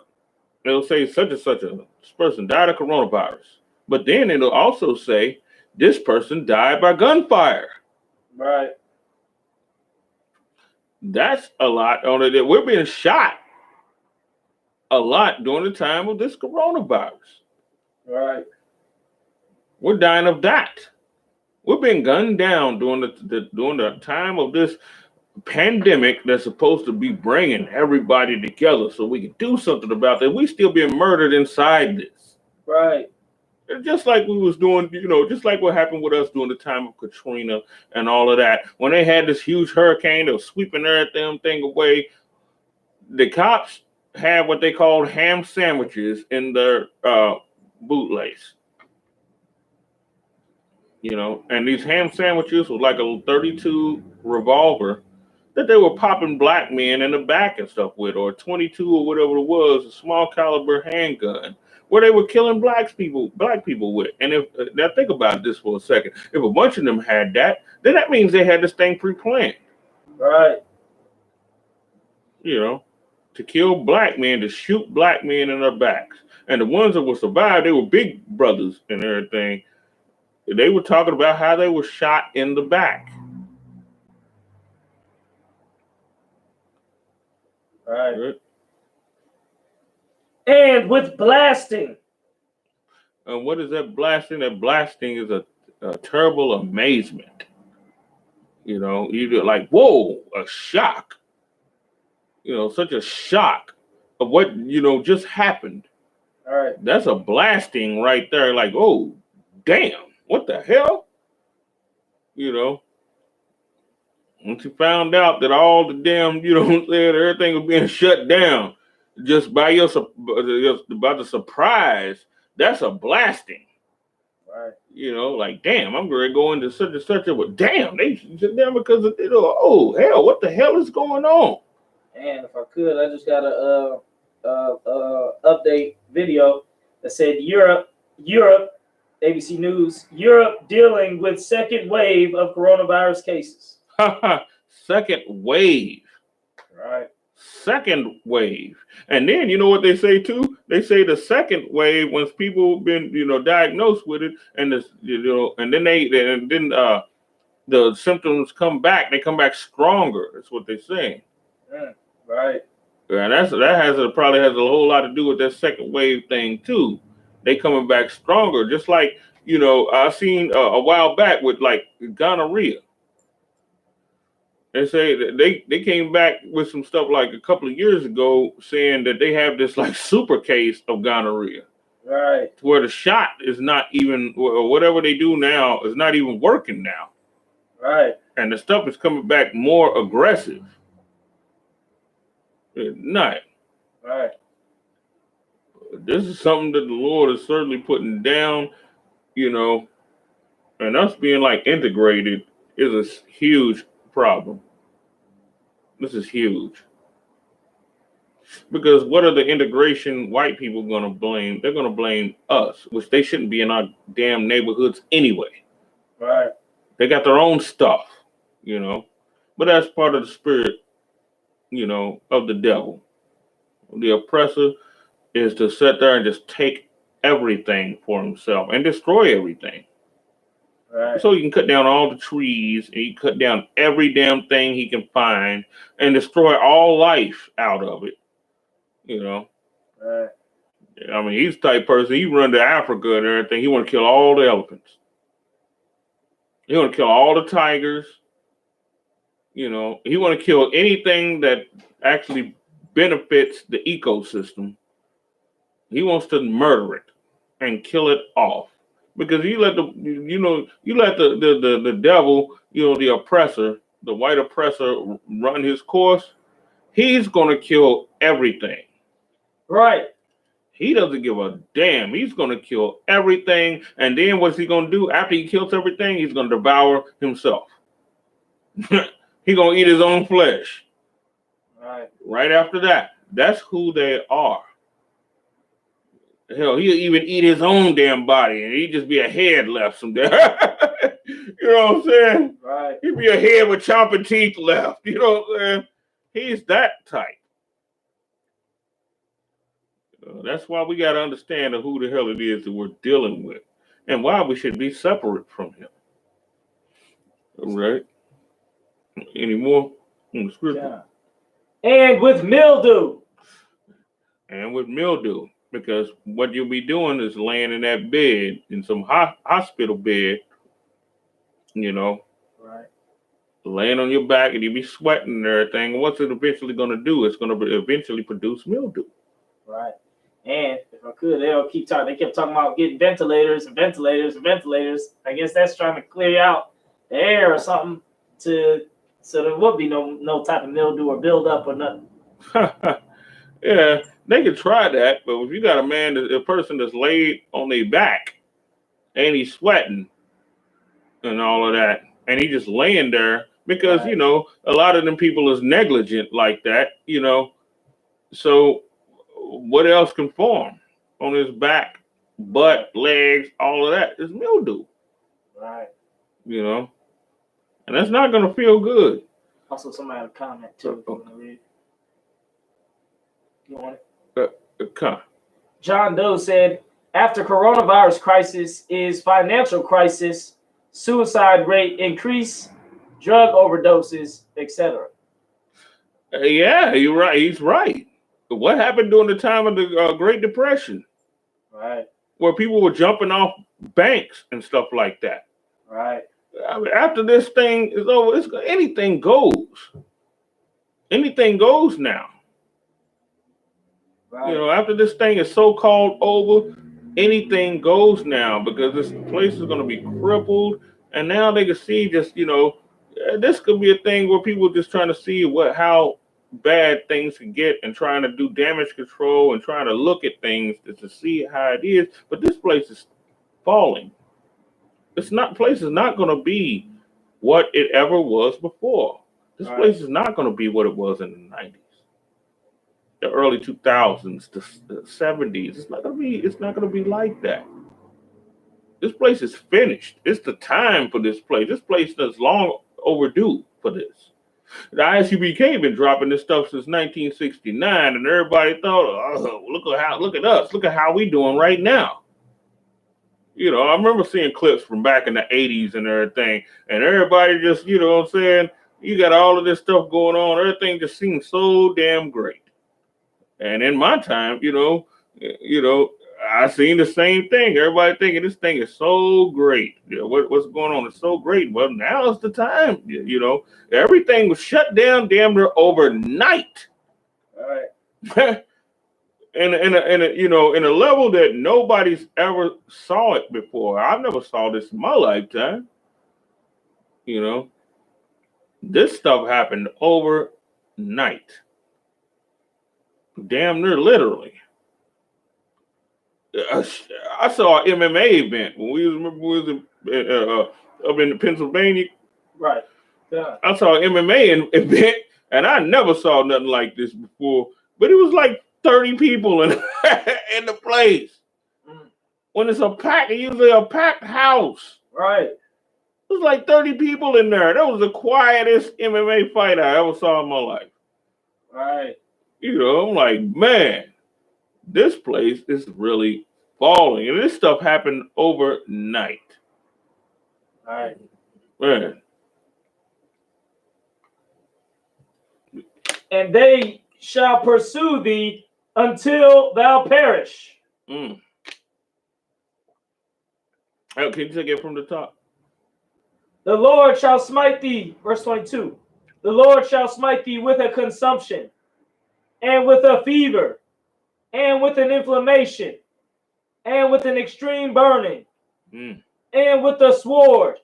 it'll say such and such a person died of coronavirus. But then it'll also say this person died by gunfire. Right. That's a lot on it. We're being shot a lot during the time of this coronavirus. Right. We're dying of that. We've been gunned down during the time of this pandemic that's supposed to be bringing everybody together so we can do something about that. We still being murdered inside this. Right. Just like we was doing, just like what happened with us during the time of Katrina and all of that. When they had this huge hurricane that was sweeping everything away, the cops had what they called ham sandwiches in their bootlace. And these ham sandwiches were like a 32 revolver that they were popping black men in the back and stuff with, or 22 or whatever it was, a small caliber handgun, where they were killing black people with. And if now think about this for a second, if a bunch of them had that, then that means they had this thing pre-planned. Right. To kill black men, to shoot black men in their backs. And the ones that would survive, they were big brothers and everything. They were talking about how they were shot in the back. Right. And with blasting. And what is that blasting? That blasting is a terrible amazement. You're like, whoa, a shock. Such a shock of what, just happened. All right. That's a blasting right there. Like, oh, damn, what the hell? Once you found out that all the damn, everything was being shut down just by the surprise, that's a blasting. Right. Like, damn, I'm going to go into such and such. But damn, they shut down because of, oh, hell, what the hell is going on? And if I could, I just got a update video that said Europe, ABC News, Europe dealing with second wave of coronavirus cases. Second wave. Right. Second wave. And then you know what they say too? They say the second wave, once people been diagnosed with it, and this and then the symptoms come back. They come back stronger. That's what they're saying. Right. And that probably has a whole lot to do with that second wave thing too. They coming back stronger, just like I seen a while back with like gonorrhea. They say that they came back with some stuff like a couple of years ago saying that they have this like super case of gonorrhea. Right. Where the shot is not even, or whatever they do now is not even working now. Right. And the stuff is coming back more aggressive. It's not. Right. This is something that the Lord is certainly putting down, you know, and us being like integrated is a huge problem. This is huge. Because what are the integration white people going to blame? They're going to blame us, which they shouldn't be in our damn neighborhoods anyway. Right. They got their own stuff, you know. But that's part of the spirit, you know, of the devil. The oppressor is to sit there and just take everything for himself and destroy everything. Right. So he can cut down all the trees and he can cut down every damn thing he can find and destroy all life out of it. You know. Right. I mean, he's the type person, he run to Africa and everything. He want to kill all the elephants. He want to kill all the tigers. You know, he want to kill anything that actually benefits the ecosystem. He wants to murder it and kill it off. Because you let the devil, you know, the oppressor, the white oppressor run his course, he's gonna kill everything. Right. He doesn't give a damn. He's gonna kill everything, and then what's he gonna do after he kills everything? He's gonna devour himself. He's gonna eat his own flesh. Right. Right after that. That's who they are. Hell, he'll even eat his own damn body and he'd just be a head left someday. You know what I'm saying? Right. He'd be a head with chomping teeth left. You know what I'm saying? He's that type. That's why we got to understand who the hell it is that we're dealing with and why we should be separate from him. All right? Any more in the scripture? Yeah. And with mildew. And with mildew. Because what you'll be doing is laying in that bed, in some hospital bed, you know, right, laying on your back, and you'll be sweating and everything. And what's it eventually going to do? It's going to eventually produce mildew. Right. And if I could, they'll keep talking. They kept talking about getting ventilators and ventilators and ventilators. I guess that's trying to clear out the air or something so there would be no type of mildew or buildup or nothing. Yeah, they could try that, but if you got a person that's laid on their back and he's sweating and all of that, and he just laying there because, right, you know, a lot of them people is negligent like that, you know. So what else can form on his back, butt, legs, all of that is mildew. Right. You know, and that's not going to feel good. Also, somebody had a comment too. You want it? John Doe said, after coronavirus crisis is financial crisis, suicide rate increase, drug overdoses, etc. Yeah, you're right. He's right. What happened during the time of the Great Depression? Right. Where people were jumping off banks and stuff like that. Right. I mean, after this thing is over, anything goes. Anything goes now. Right. You know, after this thing is so-called over, anything goes now because this place is going to be crippled. And now they can see just, you know, this could be a thing where people are just trying to see how bad things can get and trying to do damage control and trying to look at things to see how it is. But this place is falling. Place is not going to be what it ever was before. This place is not going to be what it was in the 90s. The early 2000s, the 70s. It's not going to be like that. This place is finished. It's the time for this place. This place is long overdue for this. The I.S.U.P.K been dropping this stuff since 1969, and everybody thought, oh, look at us. Look at how we doing right now. You know, I remember seeing clips from back in the 80s and everything, and everybody just, you know what I'm saying, you got all of this stuff going on. Everything just seems so damn great. And in my time, you know, I seen the same thing. Everybody thinking this thing is so great. Yeah, what's going on? It's so great. Well, now is the time. You know, everything was shut down damn near overnight. All right. You know, in a level that nobody's ever saw it before. I've never saw this in my lifetime. You know, this stuff happened overnight. Damn near literally. I saw an MMA event when we was up in Pennsylvania. Right. Yeah. I saw an MMA event, and I never saw nothing like this before. But it was like 30 people in in the place. When it's usually a packed house. Right. It was like 30 people in there. That was the quietest MMA fight I ever saw in my life. Right. You know, I'm like, man, this place is really falling. And this stuff happened overnight. All right. Man. And they shall pursue thee until thou perish. Oh, can you take it from the top? The Lord shall smite thee, verse 22. The Lord shall smite thee with a consumption, and with a fever, and with an inflammation, and with an extreme burning, and with a sword,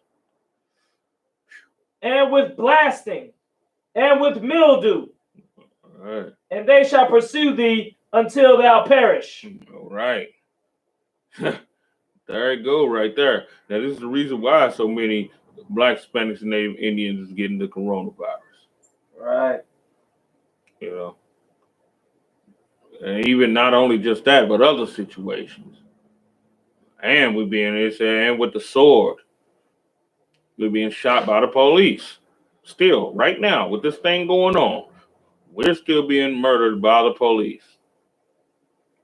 and with blasting, and with mildew. All right. And they shall pursue thee until thou perish. All right. There you go, right there. Now, this is the reason why so many Black, Hispanics, and Native Indians is getting the coronavirus. Right. You know, and even not only just that, but other situations. And we're being, and with the sword, we're being shot by the police. Still, right now, with this thing going on, we're still being murdered by the police.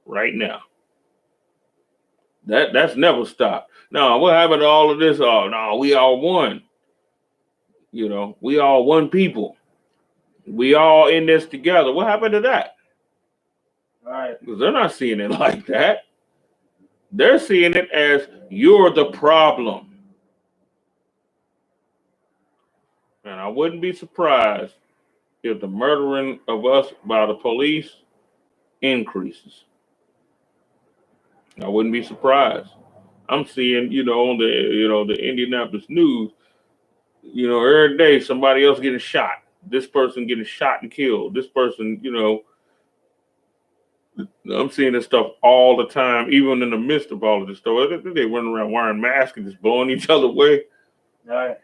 Right now. That's never stopped. Now, what happened to all of this? Oh, no, we all one. You know, we all one people. We all in this together. What happened to that? All right. Because they're not seeing it like that. They're seeing it as you're the problem. And I wouldn't be surprised if the murdering of us by the police increases. I wouldn't be surprised. I'm seeing, on the Indianapolis news, every day somebody else getting shot. This person getting shot and killed. This person, I'm seeing this stuff all the time, even in the midst of all of this stuff. They running around wearing masks and just blowing each other away. All right.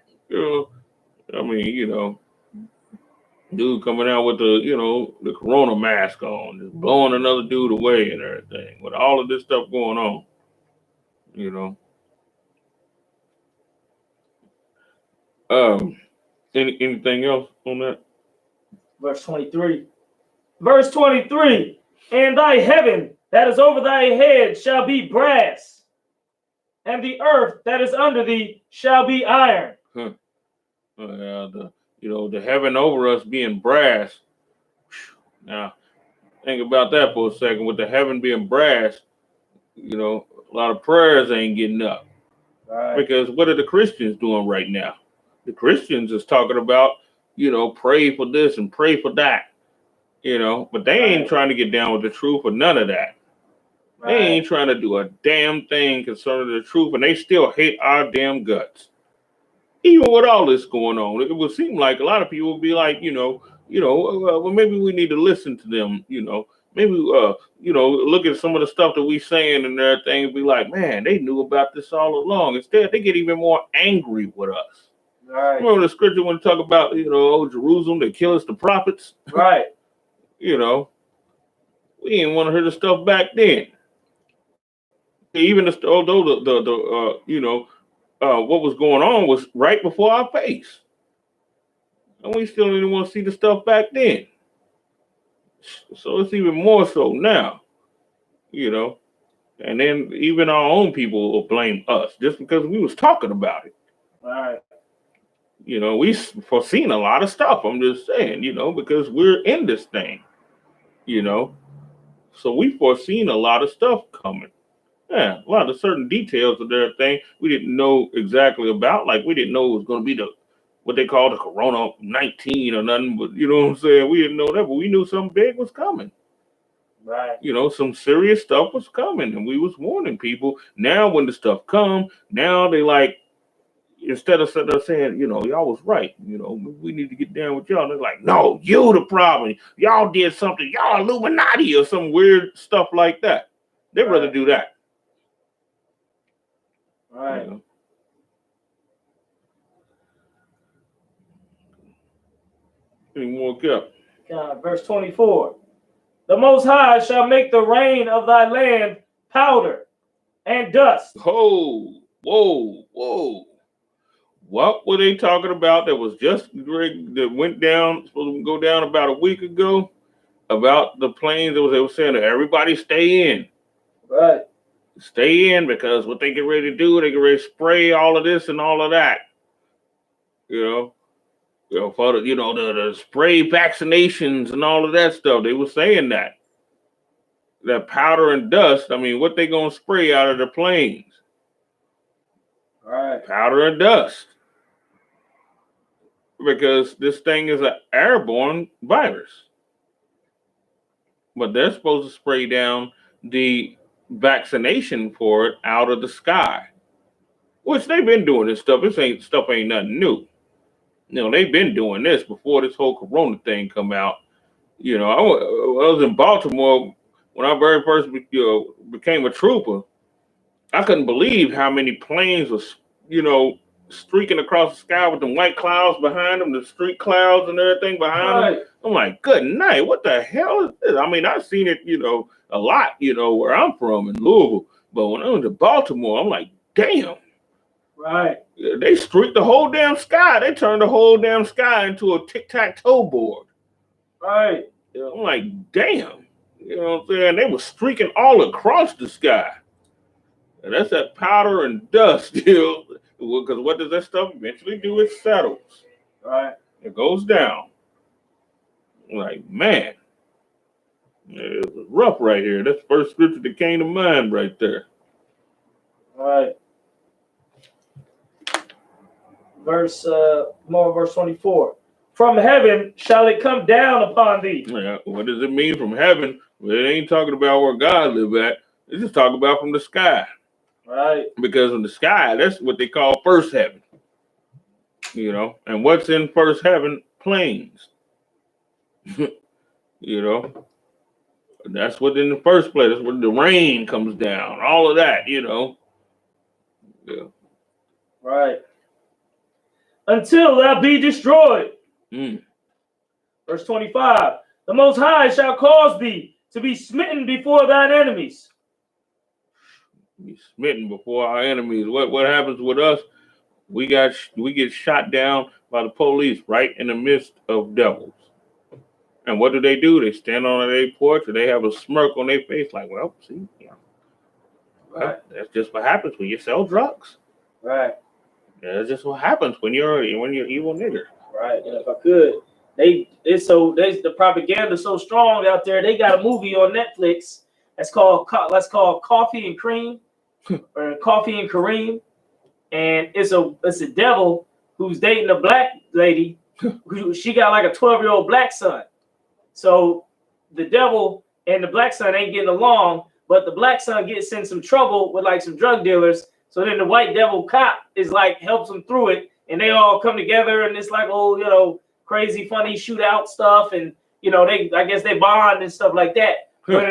I mean, dude coming out with the corona mask on, just blowing another dude away and everything. With all of this stuff going on, anything else on that? Verse 23. Verse 23. And thy heaven that is over thy head shall be brass, and the earth that is under thee shall be iron. The heaven over us being brass. Now, think about that for a second. With the heaven being brass, a lot of prayers ain't getting up. Right. Because what are the Christians doing right now? The Christians is talking about, pray for this and pray for that, but they ain't trying to get down with the truth or none of that. Right. They ain't trying to do a damn thing concerning the truth, and they still hate our damn guts. Even with all this going on, it would seem like a lot of people would be like, well, maybe we need to listen to them, maybe, look at some of the stuff that we saying and everything and be like, man, they knew about this all along. Instead, they get even more angry with us. Right. Remember the scripture when they talk about, Jerusalem, they kill us the prophets? Right. We didn't want to hear the stuff back then. Even although what was going on was right before our face. And we still didn't want to see the stuff back then. So it's even more so now, and then even our own people will blame us just because we was talking about it. All right. We foreseen a lot of stuff. I'm just saying, because we're in this thing, so we foreseen a lot of stuff coming. Yeah, a lot of certain details of their thing we didn't know exactly about. Like we didn't know it was going to be what they call the Corona 19 or nothing. But you know what I'm saying? We didn't know that, but we knew something big was coming. Right. You know, some serious stuff was coming, and we was warning people. Now, when the stuff come, now they like instead of sitting there saying, you know, y'all was right. You know, we need to get down with y'all. They're like, no, you the problem. Y'all did something. Y'all Illuminati or some weird stuff like that. They'd rather do that. Right. You know? Any more up? Verse 24. The Most High shall make the rain of thy land powder and dust. Whoa. What were they talking about that was just that went down, supposed to go down about a week ago? About the planes, they were saying that everybody stay in. Right. Stay in because what they get ready to do, they get ready to spray all of this and all of that. You know, for the spray vaccinations and all of that stuff. They were saying that powder and dust. I mean, what they gonna spray out of the planes? Right. Powder and dust. Because this thing is an airborne virus. But they're supposed to spray down the vaccination for it out of the sky. Which they've been doing this stuff. This ain't nothing new. You know, they've been doing this before this whole Corona thing come out. You know, I was in Baltimore when I very first became a trooper. I couldn't believe how many planes was, streaking across the sky with them white clouds behind them, the street clouds and everything behind them. I'm like, good night. What the hell is this? I mean, I've seen it, a lot, where I'm from in Louisville. But when I went to Baltimore, I'm like, damn. Right. They streaked the whole damn sky. They turned the whole damn sky into a tic-tac-toe board. Right. I'm like, damn. You know what I'm saying? They were streaking all across the sky. And that's that powder and dust, because what does that stuff eventually do? It settles. Right. It goes down. I'm like, man. It's rough right here. That's the first scripture that came to mind right there. Right. Verse 24. From heaven shall it come down upon thee. Yeah, what does it mean from heaven? Well, it ain't talking about where God live at. It's just talking about from the sky. Right. Because in the sky, that's what they call first heaven. And what's in first heaven? Planes. That's what in the first place. That's where the rain comes down. All of that, Yeah. Right. Until thou be destroyed. Verse 25. The Most High shall cause thee to be smitten before thine enemies. Be smitten before our enemies. What happens with us? We get shot down by the police right in the midst of devils. And what do? They stand on their porch and they have a smirk on their face like, well, see, well, that's just what happens when you sell drugs. Right. That's just what happens when you're evil nigger. Right. And if I could, the propaganda so strong out there. They got a movie on Netflix that's called Coffee and Cream or Coffee and Kareem, and it's a devil who's dating a black lady. She got like a 12-year-old black son. So the devil and the black son ain't getting along, but the black son gets in some trouble with like some drug dealers. So then the white devil cop is like helps them through it, and they all come together, and it's like crazy funny shootout stuff, and I guess they bond and stuff like that. But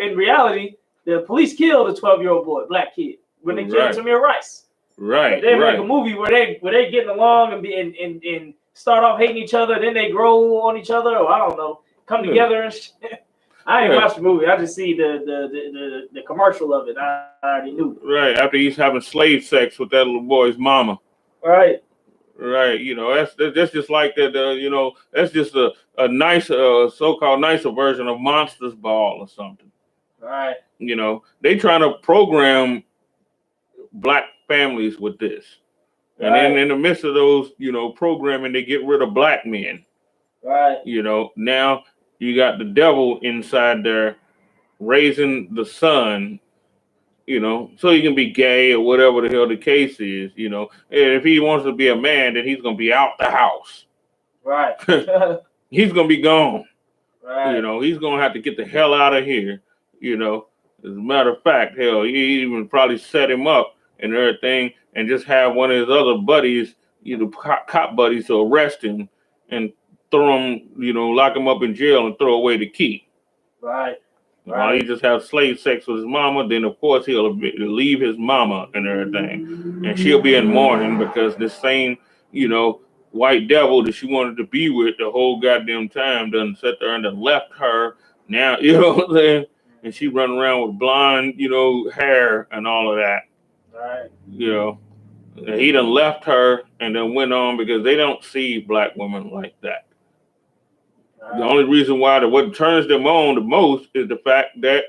in reality, the police killed a 12-year-old boy, black kid, when they killed Tamir Rice. Right. But they make a movie where they getting along and start off hating each other, then they grow on each other, or I don't know, come together and shit. I ain't watched the movie. I just see the commercial of it. I already knew. Right. After he's having slave sex with that little boy's mama. Right. Right. That's just like that. That's just a nice, so-called nicer version of Monsters Ball or something. Right. They trying to program black families with this. And then in the midst of those, programming, they get rid of black men. Right. Now you got the devil inside there raising the son you know, so he can be gay or whatever the hell the case is, you know. And if he wants to be a man, then he's gonna be out the house. Right. He's gonna be gone. Right. You know, he's gonna have to get the hell out of here. You know, as a matter of fact, hell, he even probably set him up and everything, and just have one of his other buddies, you know, cop buddies, to arrest him and throw him, you know, lock him up in jail and throw away the key. Right. While he just have slave sex with his mama, then of course he'll leave his mama and everything, and she'll be in mourning because this same, you know, white devil that she wanted to be with the whole goddamn time done sat there and done left her. Now, you know what I'm saying? And she run around with blonde, you know, hair and all of that. Right. You know, and he done left her and then went on because they don't see black women like that. The only reason why what turns them on the most is the fact that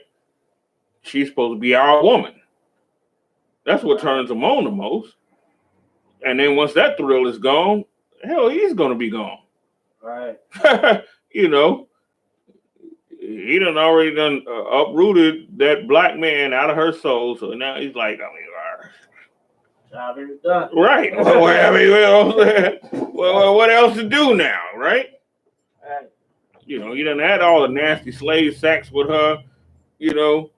she's supposed to be our woman. That's what turns them on the most. And then once that thrill is gone, hell, he's gonna be gone. Right. You know, he done already uprooted that black man out of her soul. So now he's like, job is done. right. Well, I mean, well, what else to do now, right? Right. You know, he done had all the nasty slave sex with her, you know,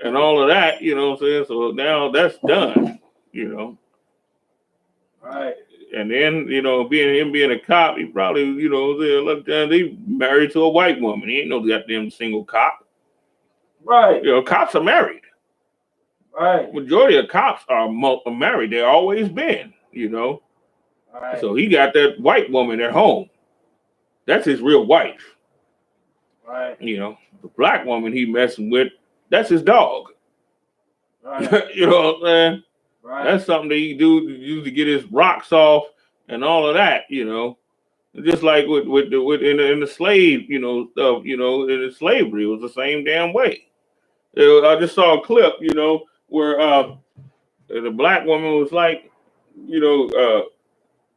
and all of that, you know what I'm saying? So now that's done, you know. Right. And then, you know, being a cop, he probably, you know, he married to a white woman. He ain't no goddamn single cop. Right. You know, cops are married. Right. Majority of cops are married. They always been, you know. Right. So he got that white woman at home. That's his real wife. Right. You know, the black woman he messing with, that's his dog. Right. You know what I'm saying? Right. That's something that he use to get his rocks off and all of that, you know. Just like with in the slave, you know, stuff, you know, in the slavery, it was the same damn way. I just saw a clip, you know, where the black woman was like, you know,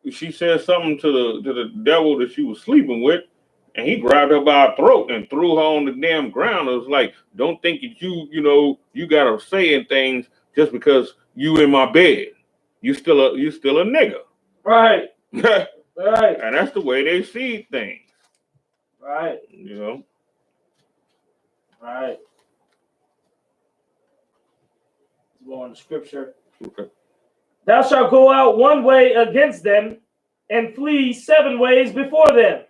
she said something to the devil that she was sleeping with, and he grabbed her by her throat and threw her on the damn ground. It was like, don't think that you know, you gotta saying things just because you in my bed. You still a nigga. Right. Right. And that's the way they see things. Right. You know. Right. Let's go on to scripture. Okay. Thou shalt go out one way against them and flee 7 ways before them.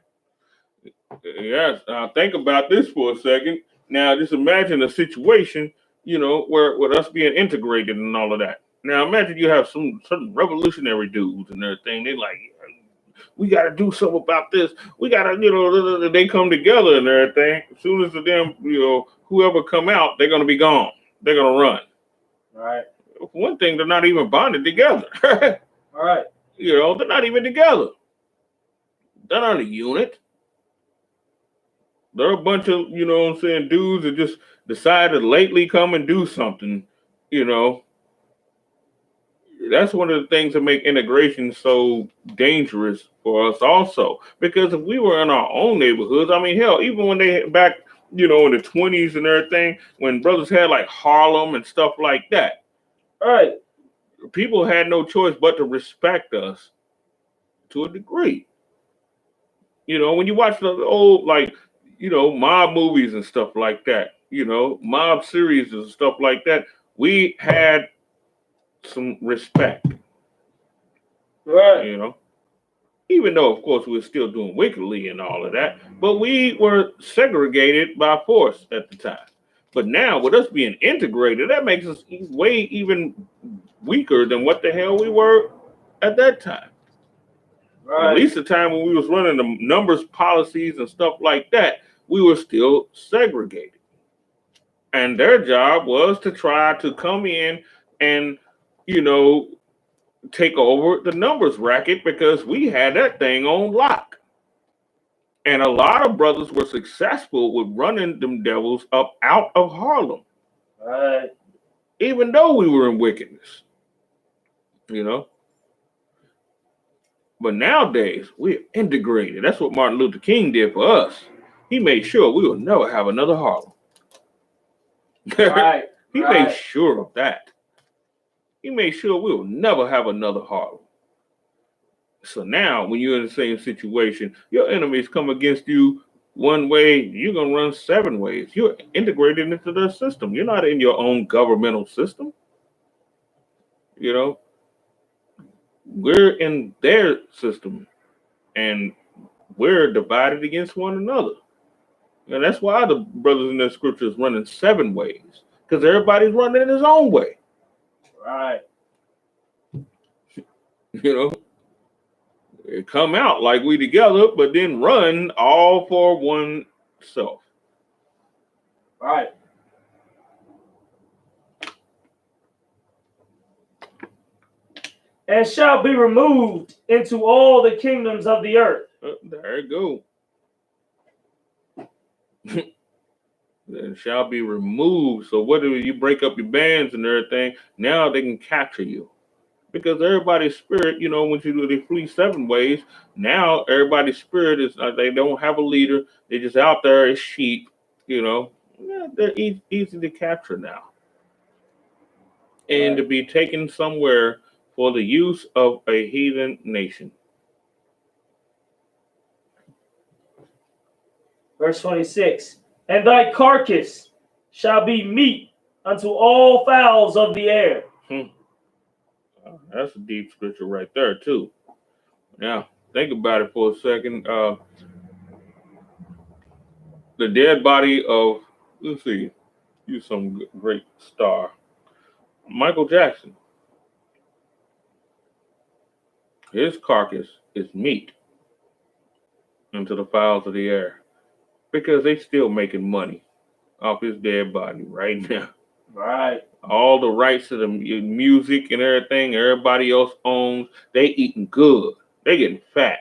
Yes. Now think about this for a second. Now just imagine a situation, you know, where with us being integrated and all of that. Now imagine you have some revolutionary dudes and everything. They like, we got to do something about this. We got to, you know, they come together and everything. As soon as the damn, you know, whoever come out, they're going to be gone. They're going to run. Right. For one thing, they're not even bonded together. All right. You know, they're not even together. They're not a unit. They're a bunch of, you know what I'm saying, dudes that just decided to lately come and do something, you know. That's one of the things that make integration so dangerous for us also. Because if we were in our own neighborhoods, I mean, hell, even when they back, you know, in the 20s and everything, when brothers had like Harlem and stuff like that, right, people had no choice but to respect us to a degree. You know, when you watch the old, like, you know, mob movies and stuff like that, you know, mob series and stuff like that, we had some respect. Right. You know, even though, of course, we were still doing wickedly and all of that, but we were segregated by force at the time. But now, with us being integrated, that makes us way even weaker than what the hell we were at that time. Right. At least the time when we was running the numbers policies and stuff like that, we were still segregated. And their job was to try to come in and, you know, take over the numbers racket because we had that thing on lock. And a lot of brothers were successful with running them devils up out of Harlem. Right. Even though we were in wickedness. You know? But nowadays, we're integrated. That's what Martin Luther King did for us. He made sure we will never have another Harlem. Right. He made sure of that. He made sure we will never have another Harlem. So now, when you're in the same situation, your enemies come against you one way, you're going to run 7 ways. You're integrated into their system. You're not in your own governmental system. You know, we're in their system and we're divided against one another. And that's why the brothers in the scriptures running 7 ways, because everybody's running in his own way. Right. You know, they come out like we together, but then run all for oneself. Right. And shall be removed into all the kingdoms of the earth. There you go. Then shall be removed. So whether you break up your bands and everything, now they can capture you. Because everybody's spirit, you know, when they flee 7 ways, now everybody's spirit is they don't have a leader. They're just out there as sheep, you know. Yeah, they're easy to capture now. And to be taken somewhere for the use of a heathen nation. Verse 26. And thy carcass shall be meat unto all fowls of the air. That's a deep scripture right there, too. Now, think about it for a second. The dead body of, let's see, use some great star, Michael Jackson. His carcass is meat unto the fowls of the air because they still making money off his dead body right now. Right. All the rights to the music and everything everybody else owns, they eating good. They getting fat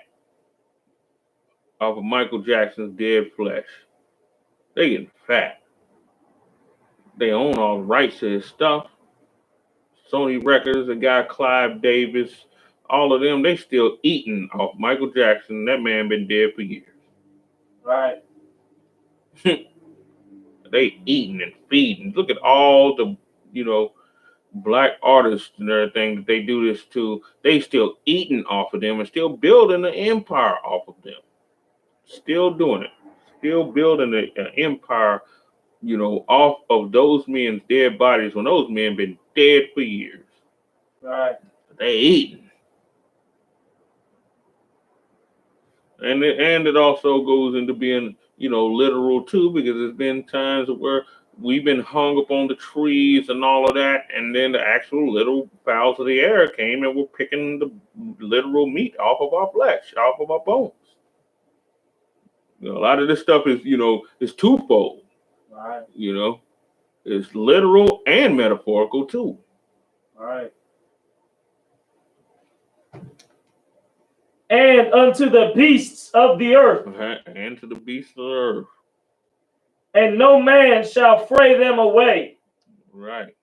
off of Michael Jackson's dead flesh. They getting fat. They own all the rights to his stuff. Sony Records, the guy Clive Davis, all of them, they still eating off Michael Jackson. That man been dead for years. Right. They eating and feeding. Look at all the, you know, black artists and everything that they do this to. They still eating off of them and still building an empire off of them. Still doing it. Still building an empire, you know, off of those men's dead bodies when those men been dead for years. Right. They eating. And it also goes into being, you know, literal too, because there's been times where we've been hung up on the trees and all of that, and then the actual little fowls of the air came and were picking the literal meat off of our flesh, off of our bones. You know, a lot of this stuff is, you know, is twofold. Right. You know, it's literal and metaphorical too. Right. And unto the beasts of the earth. And to the beasts of the earth. And no man shall fray them away. Right.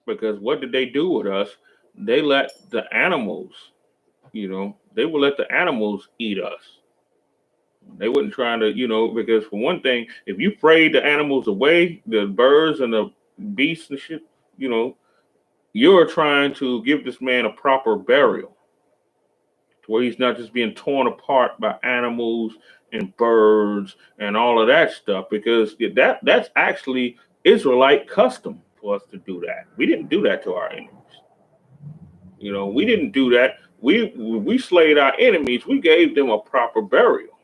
Because what did they do with us? They let the animals, you know, they would let the animals eat us. They wasn't trying to, you know, because for one thing, if you frayed the animals away, the birds and the beasts and shit, you know, you're trying to give this man a proper burial, where he's not just being torn apart by animals and birds and all of that stuff, because that's actually Israelite custom for us to do that. We didn't do that to our enemies. You know, we didn't do that. We slayed our enemies. We gave them a proper burial.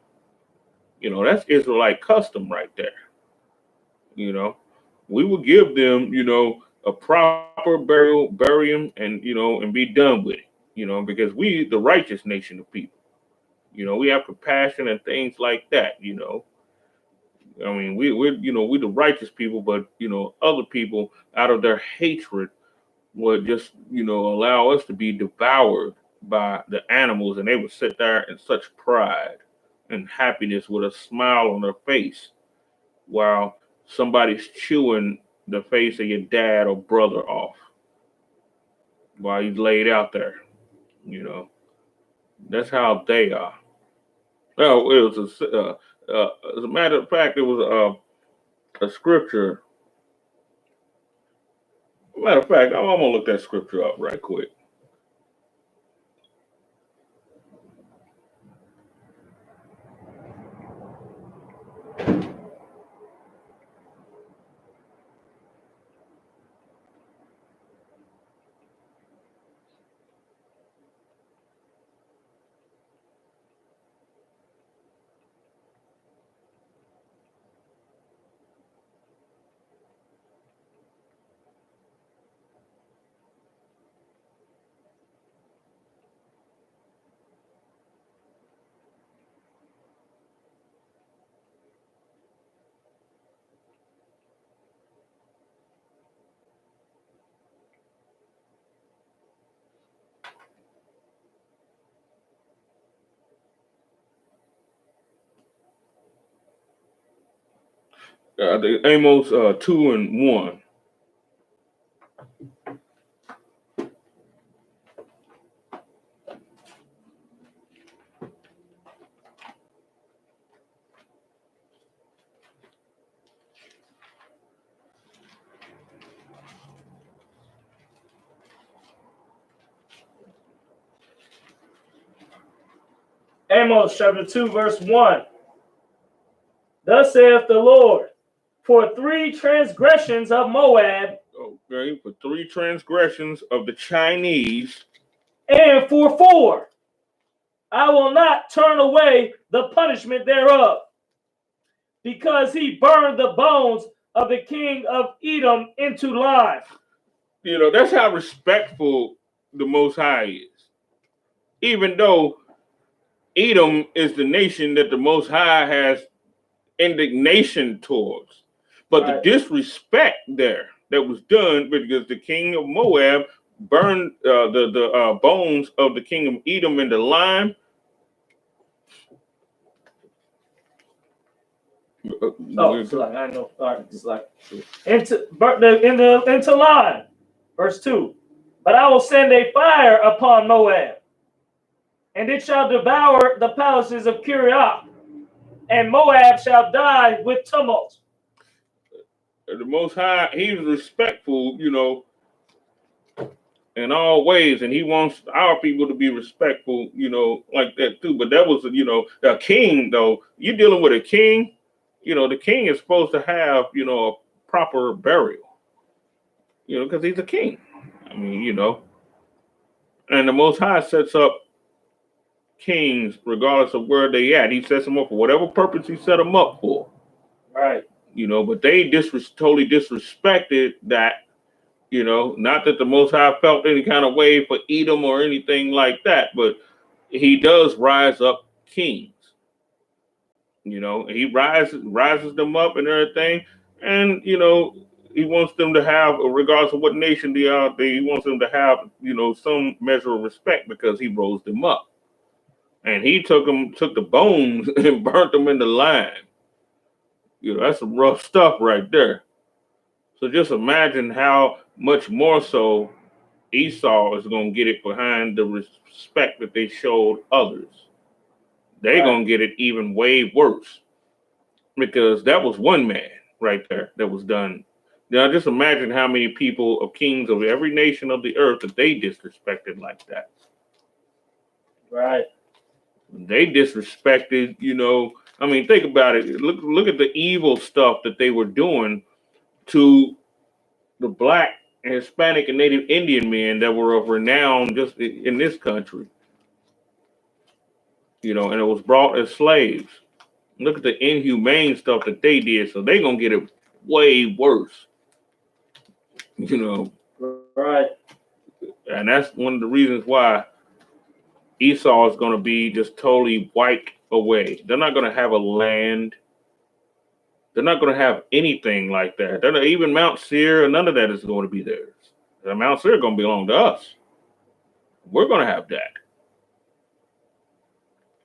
You know, that's Israelite custom right there. You know, we would give them, you know, a proper burial, bury them, and, you know, and be done with it. You know, because we, the righteous nation of people, you know, we have compassion and things like that. You know, I mean, we're you know, we're the righteous people, but, you know, other people out of their hatred would just, you know, allow us to be devoured by the animals, and they would sit there in such pride and happiness with a smile on their face while somebody's chewing the face of your dad or brother off while he's laid out there. You know, that's how they are. Well, it was as a matter of fact, it was a scripture Matter of fact, I'm gonna look that scripture up right quick. The Amos 2:1. Amos chapter 2, verse 1. Thus saith the Lord, for 3 transgressions of Moab, Okay, for 3 transgressions of the Chinese, and for 4, I will not turn away the punishment thereof, because he burned the bones of the king of Edom into lime. you know, that's how respectful the Most High is. Even though Edom is the nation that the Most High has indignation towards, but the Right. disrespect there that was done because the king of Moab burned the bones of the king of Edom into lime. Oh, it's like I know. All right, it's like into lime. Verse 2. But I will send a fire upon Moab, and it shall devour the palaces of Kiriath, and Moab shall die with tumult. The Most High, he's respectful, you know, in all ways, and he wants our people to be respectful, you know, like that too. But that was, you know, a king, though. You're dealing with a king, you know, the king is supposed to have, you know, a proper burial, you know, because he's a king. I mean, you know, and the Most High sets up kings regardless of where they at. He sets them up for whatever purpose he set them up for. Right. You know, but they totally disrespected that. You know, not that the Most High felt any kind of way for Edom or anything like that, but he does rise up kings. You know, he rises them up and everything, and you know, he wants them to have, regardless of what nation they are, he wants them to have, you know, some measure of respect because he rose them up, and he took the bones and burnt them into lime. You know, that's some rough stuff right there. So just imagine how much more so Esau is going to get it behind the respect that they showed others. They're going to get it even way worse because that was one man right there that was done. Now just imagine how many people of kings of every nation of the earth that they disrespected like that. Right. They disrespected, you know, I mean, think about it. Look at the evil stuff that they were doing to the black and Hispanic and Native Indian men that were of renown just in this country. You know, and it was brought as slaves. Look at the inhumane stuff that they did. So they're going to get it way worse. You know. Right. And that's one of the reasons why Esau is going to be just totally wiped away. They're not going to have a land. They're not going to have anything like that. They're not, even Mount Seir, none of that is going to be theirs. Mount Seir is going to belong to us. We're going to have that.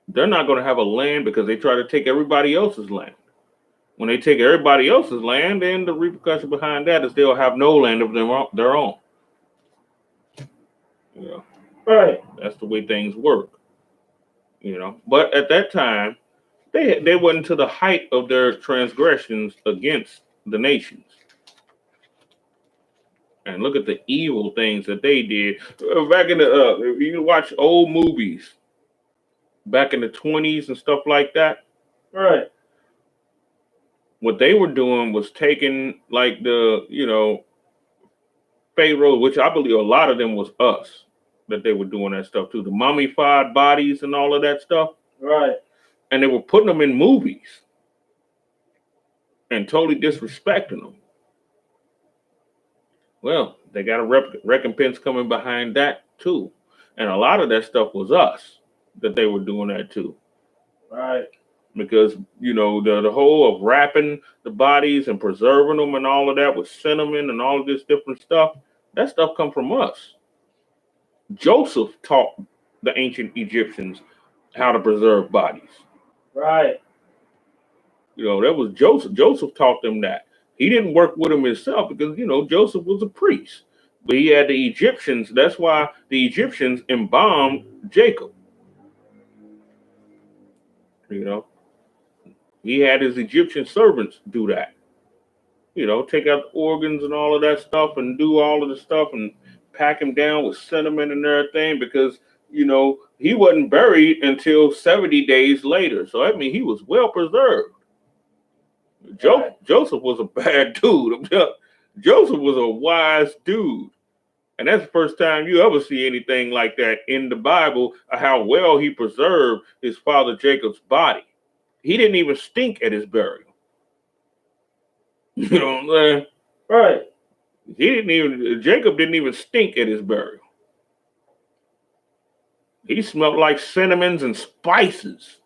They're not going to have a land because they try to take everybody else's land. When they take everybody else's land, then the repercussion behind that is they'll have no land of their own. You know, right. That's the way things work. You know, but at that time, they went to the height of their transgressions against the nations. And look at the evil things that they did back in the. If you watch old movies back in the 20s and stuff like that, Right. what they were doing was taking like the Pharaoh, which I believe a lot of them was us that they were doing that stuff too. The mummified bodies and all of that stuff. Right. And they were putting them in movies and totally disrespecting them. Well, they got a recompense coming behind that too. And a lot of that stuff was us that they were doing that too. Right. Because, the whole of wrapping the bodies and preserving them and all of that with cinnamon and all of this different stuff, that stuff come from us. Joseph taught the ancient Egyptians how to preserve bodies. Right. That was Joseph. Joseph taught them that. He didn't work with them himself because, Joseph was a priest. But he had the Egyptians. That's why the Egyptians embalmed Jacob. He had his Egyptian servants do that. Take out the organs and all of that stuff and do all of the stuff and pack him down with cinnamon and everything because, he wasn't buried until 70 days later. So, I mean, he was well preserved. Right. Joseph was a bad dude. Joseph was a wise dude. And that's the first time you ever see anything like that in the Bible, how well he preserved his father Jacob's body. He didn't even stink at his burial. You know what I'm saying? Right. Jacob didn't even stink at his burial. He smelled like cinnamons and spices.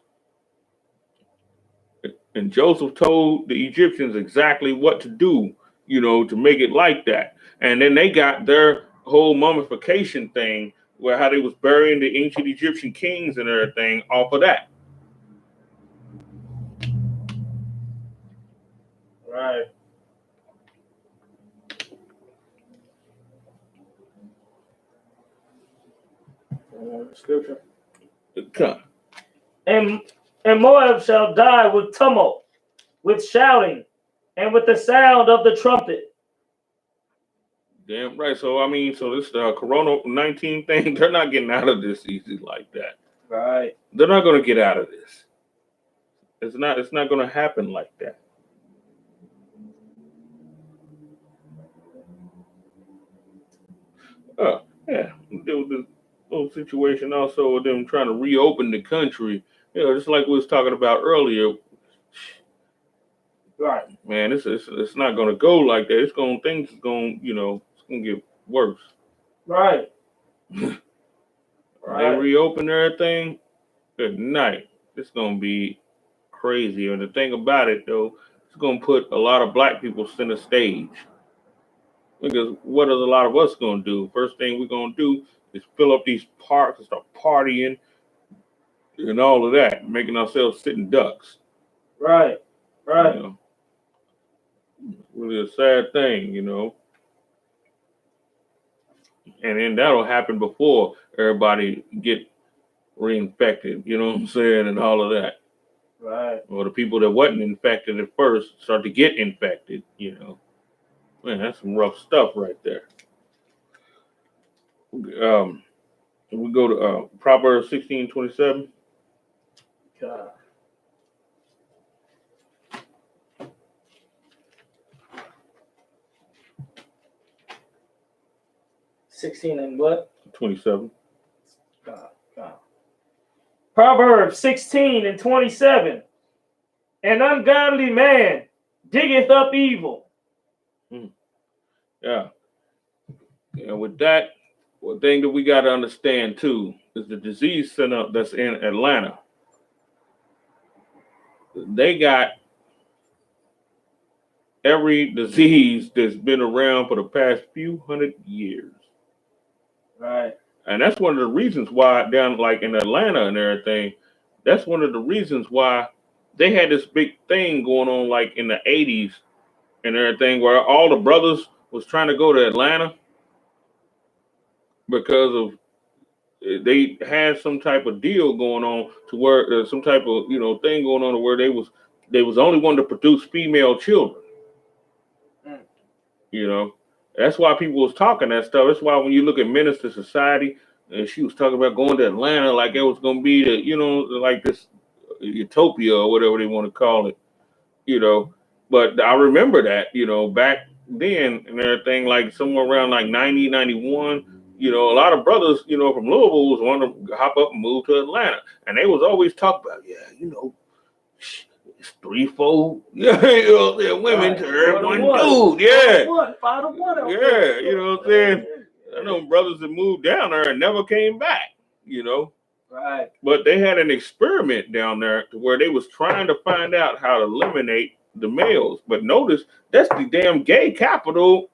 And Joseph told the Egyptians exactly what to do, to make it like that. And then they got their whole mummification thing, where how they was burying the ancient Egyptian kings and everything off of that. Right. Scripture. Come. And Moab shall die with tumult, with shouting, and with the sound of the trumpet. Damn right. So I mean, so this Corona-19 thing, they're not getting out of this easy like that. Right. They're not going to get out of this. It's not going to happen like that. Yeah. There was this whole situation also with them trying to reopen the country. Just like we was talking about earlier. Right. Man, it's not going to go like that. Things are going, it's going to get worse. Right. They reopen everything. Good night. It's going to be crazy. And the thing about it, though, it's going to put a lot of black people center stage. Because what is a lot of us going to do? First thing we're going to do is fill up these parks and start partying and all of that, making ourselves sitting ducks. Right. Right. Really a sad thing, And then that'll happen before everybody get reinfected, you know what I'm saying, and all of that. Right. Or the people that wasn't infected at first start to get infected, Man, that's some rough stuff right there. We go to Proverbs 16:27. God. 16 and what? 27. God. Proverbs 16 and 27. An ungodly man diggeth up evil. Yeah. And with that, one thing that we got to understand too is the disease center that's in Atlanta. They got every disease that's been around for the past few hundred years. Right. And that's one of the reasons why down like in Atlanta and everything, that's one of the reasons why they had this big thing going on like in the 80s and everything where all the brothers was trying to go to Atlanta because of they had some type of deal going on to where some type of thing going on to where they was only one to produce female children. That's why people was talking that stuff. That's why when you look at Minister Society, and she was talking about going to Atlanta like it was going to be the, like this utopia or whatever they want to call it, But I remember that, back then and everything, like somewhere around like 90, 91, a lot of brothers, from Louisville was wanting to hop up and move to Atlanta. And they was always talking about, it's 3, 4, women to every one dude. Yeah. 5 to 1. Yeah, you know what I'm saying? I know brothers that moved down there and never came back, Right. But they had an experiment down there to where they was trying to find out how to eliminate the males. But notice, that's the damn gay capital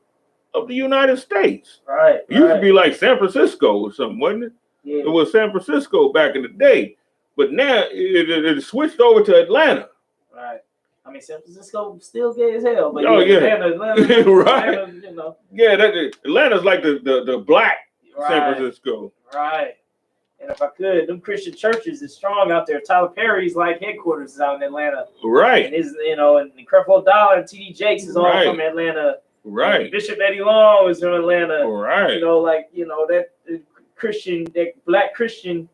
of the United States. Right. It used to be like San Francisco or something, wasn't it? Yeah. It was San Francisco back in the day. But now it switched over to Atlanta. Right. I mean, San Francisco still gay as hell, but Atlanta, right? Atlanta, Yeah, Atlanta's like the black San Francisco. Right. And if I could, them Christian churches is strong out there. Tyler Perry's like headquarters is out in Atlanta. Right. And his, and Creflo Dollar and T.D. Jakes is all from Atlanta. Right. And Bishop Eddie Long is from Atlanta. Right. That Christian, that black Christian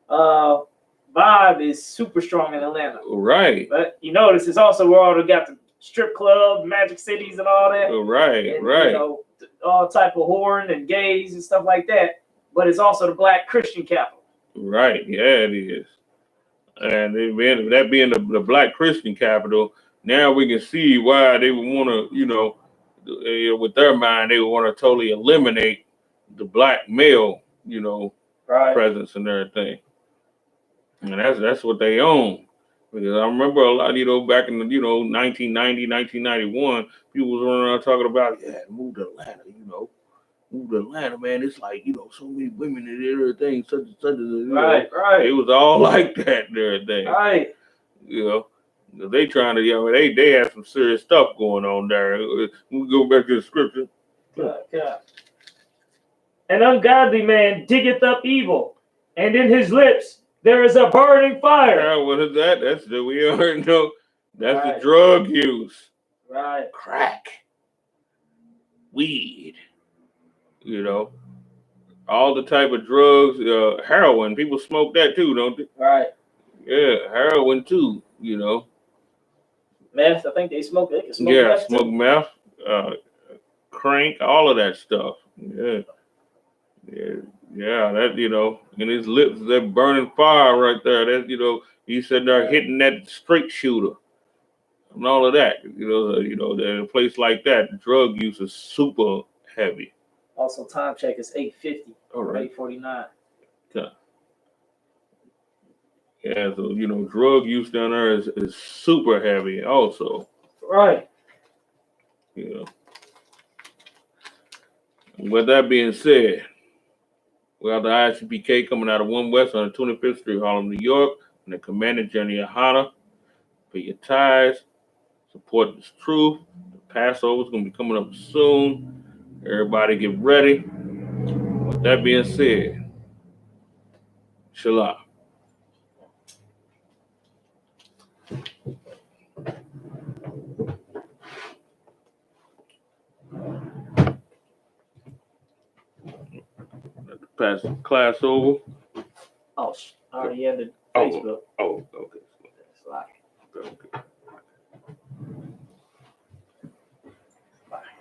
vibe is super strong in Atlanta. Right. But you notice it's also where all they got the strip club, Magic Cities and all that. Right. And, right. All type of whoring and gays and stuff like that. But it's also the black Christian capital. Right. Yeah, it is. And that being the black Christian capital, now we can see why they would want to, with their mind, they would want to totally eliminate the black male, presence and everything. And that's what they own. Because I remember a lot, back in the, 1990, 1991, people was running around talking about, move to Atlanta, move to Atlanta, man. It's like, so many women and everything, such and such. Right. It was all like that and everything. Right. They trying to, they have some serious stuff going on there. We go back to the scripture. God. An ungodly man diggeth up evil, and in his lips there is a burning fire. What is that? We already know. That's the drug use. Right. Crack. Weed. All the type of drugs, heroin. People smoke that too, don't they? Right. Yeah, heroin too, Meth, I think they smoke. They can smoke meth. Meth Smoke too. meth, crank, all of that stuff. Yeah. That, in his lips, that burning fire right there. That, he's sitting there hitting that straight shooter and all of that. In a place like that, the drug use is super heavy. Also, time check is 8:50 or 8:49. Yeah, so drug use down there is super heavy also. Right. With that being said, we have the I.S.U.P.K coming out of 1 West on the 25th Street, Harlem, New York, and the commanding GEN.YAHANNA. Pay your tithes, support this truth. The Passover is going to be coming up soon. Everybody get ready. With that being said, Shalom. Pass the class over. Oh, I already ended Facebook. Oh, okay. It's like. Okay.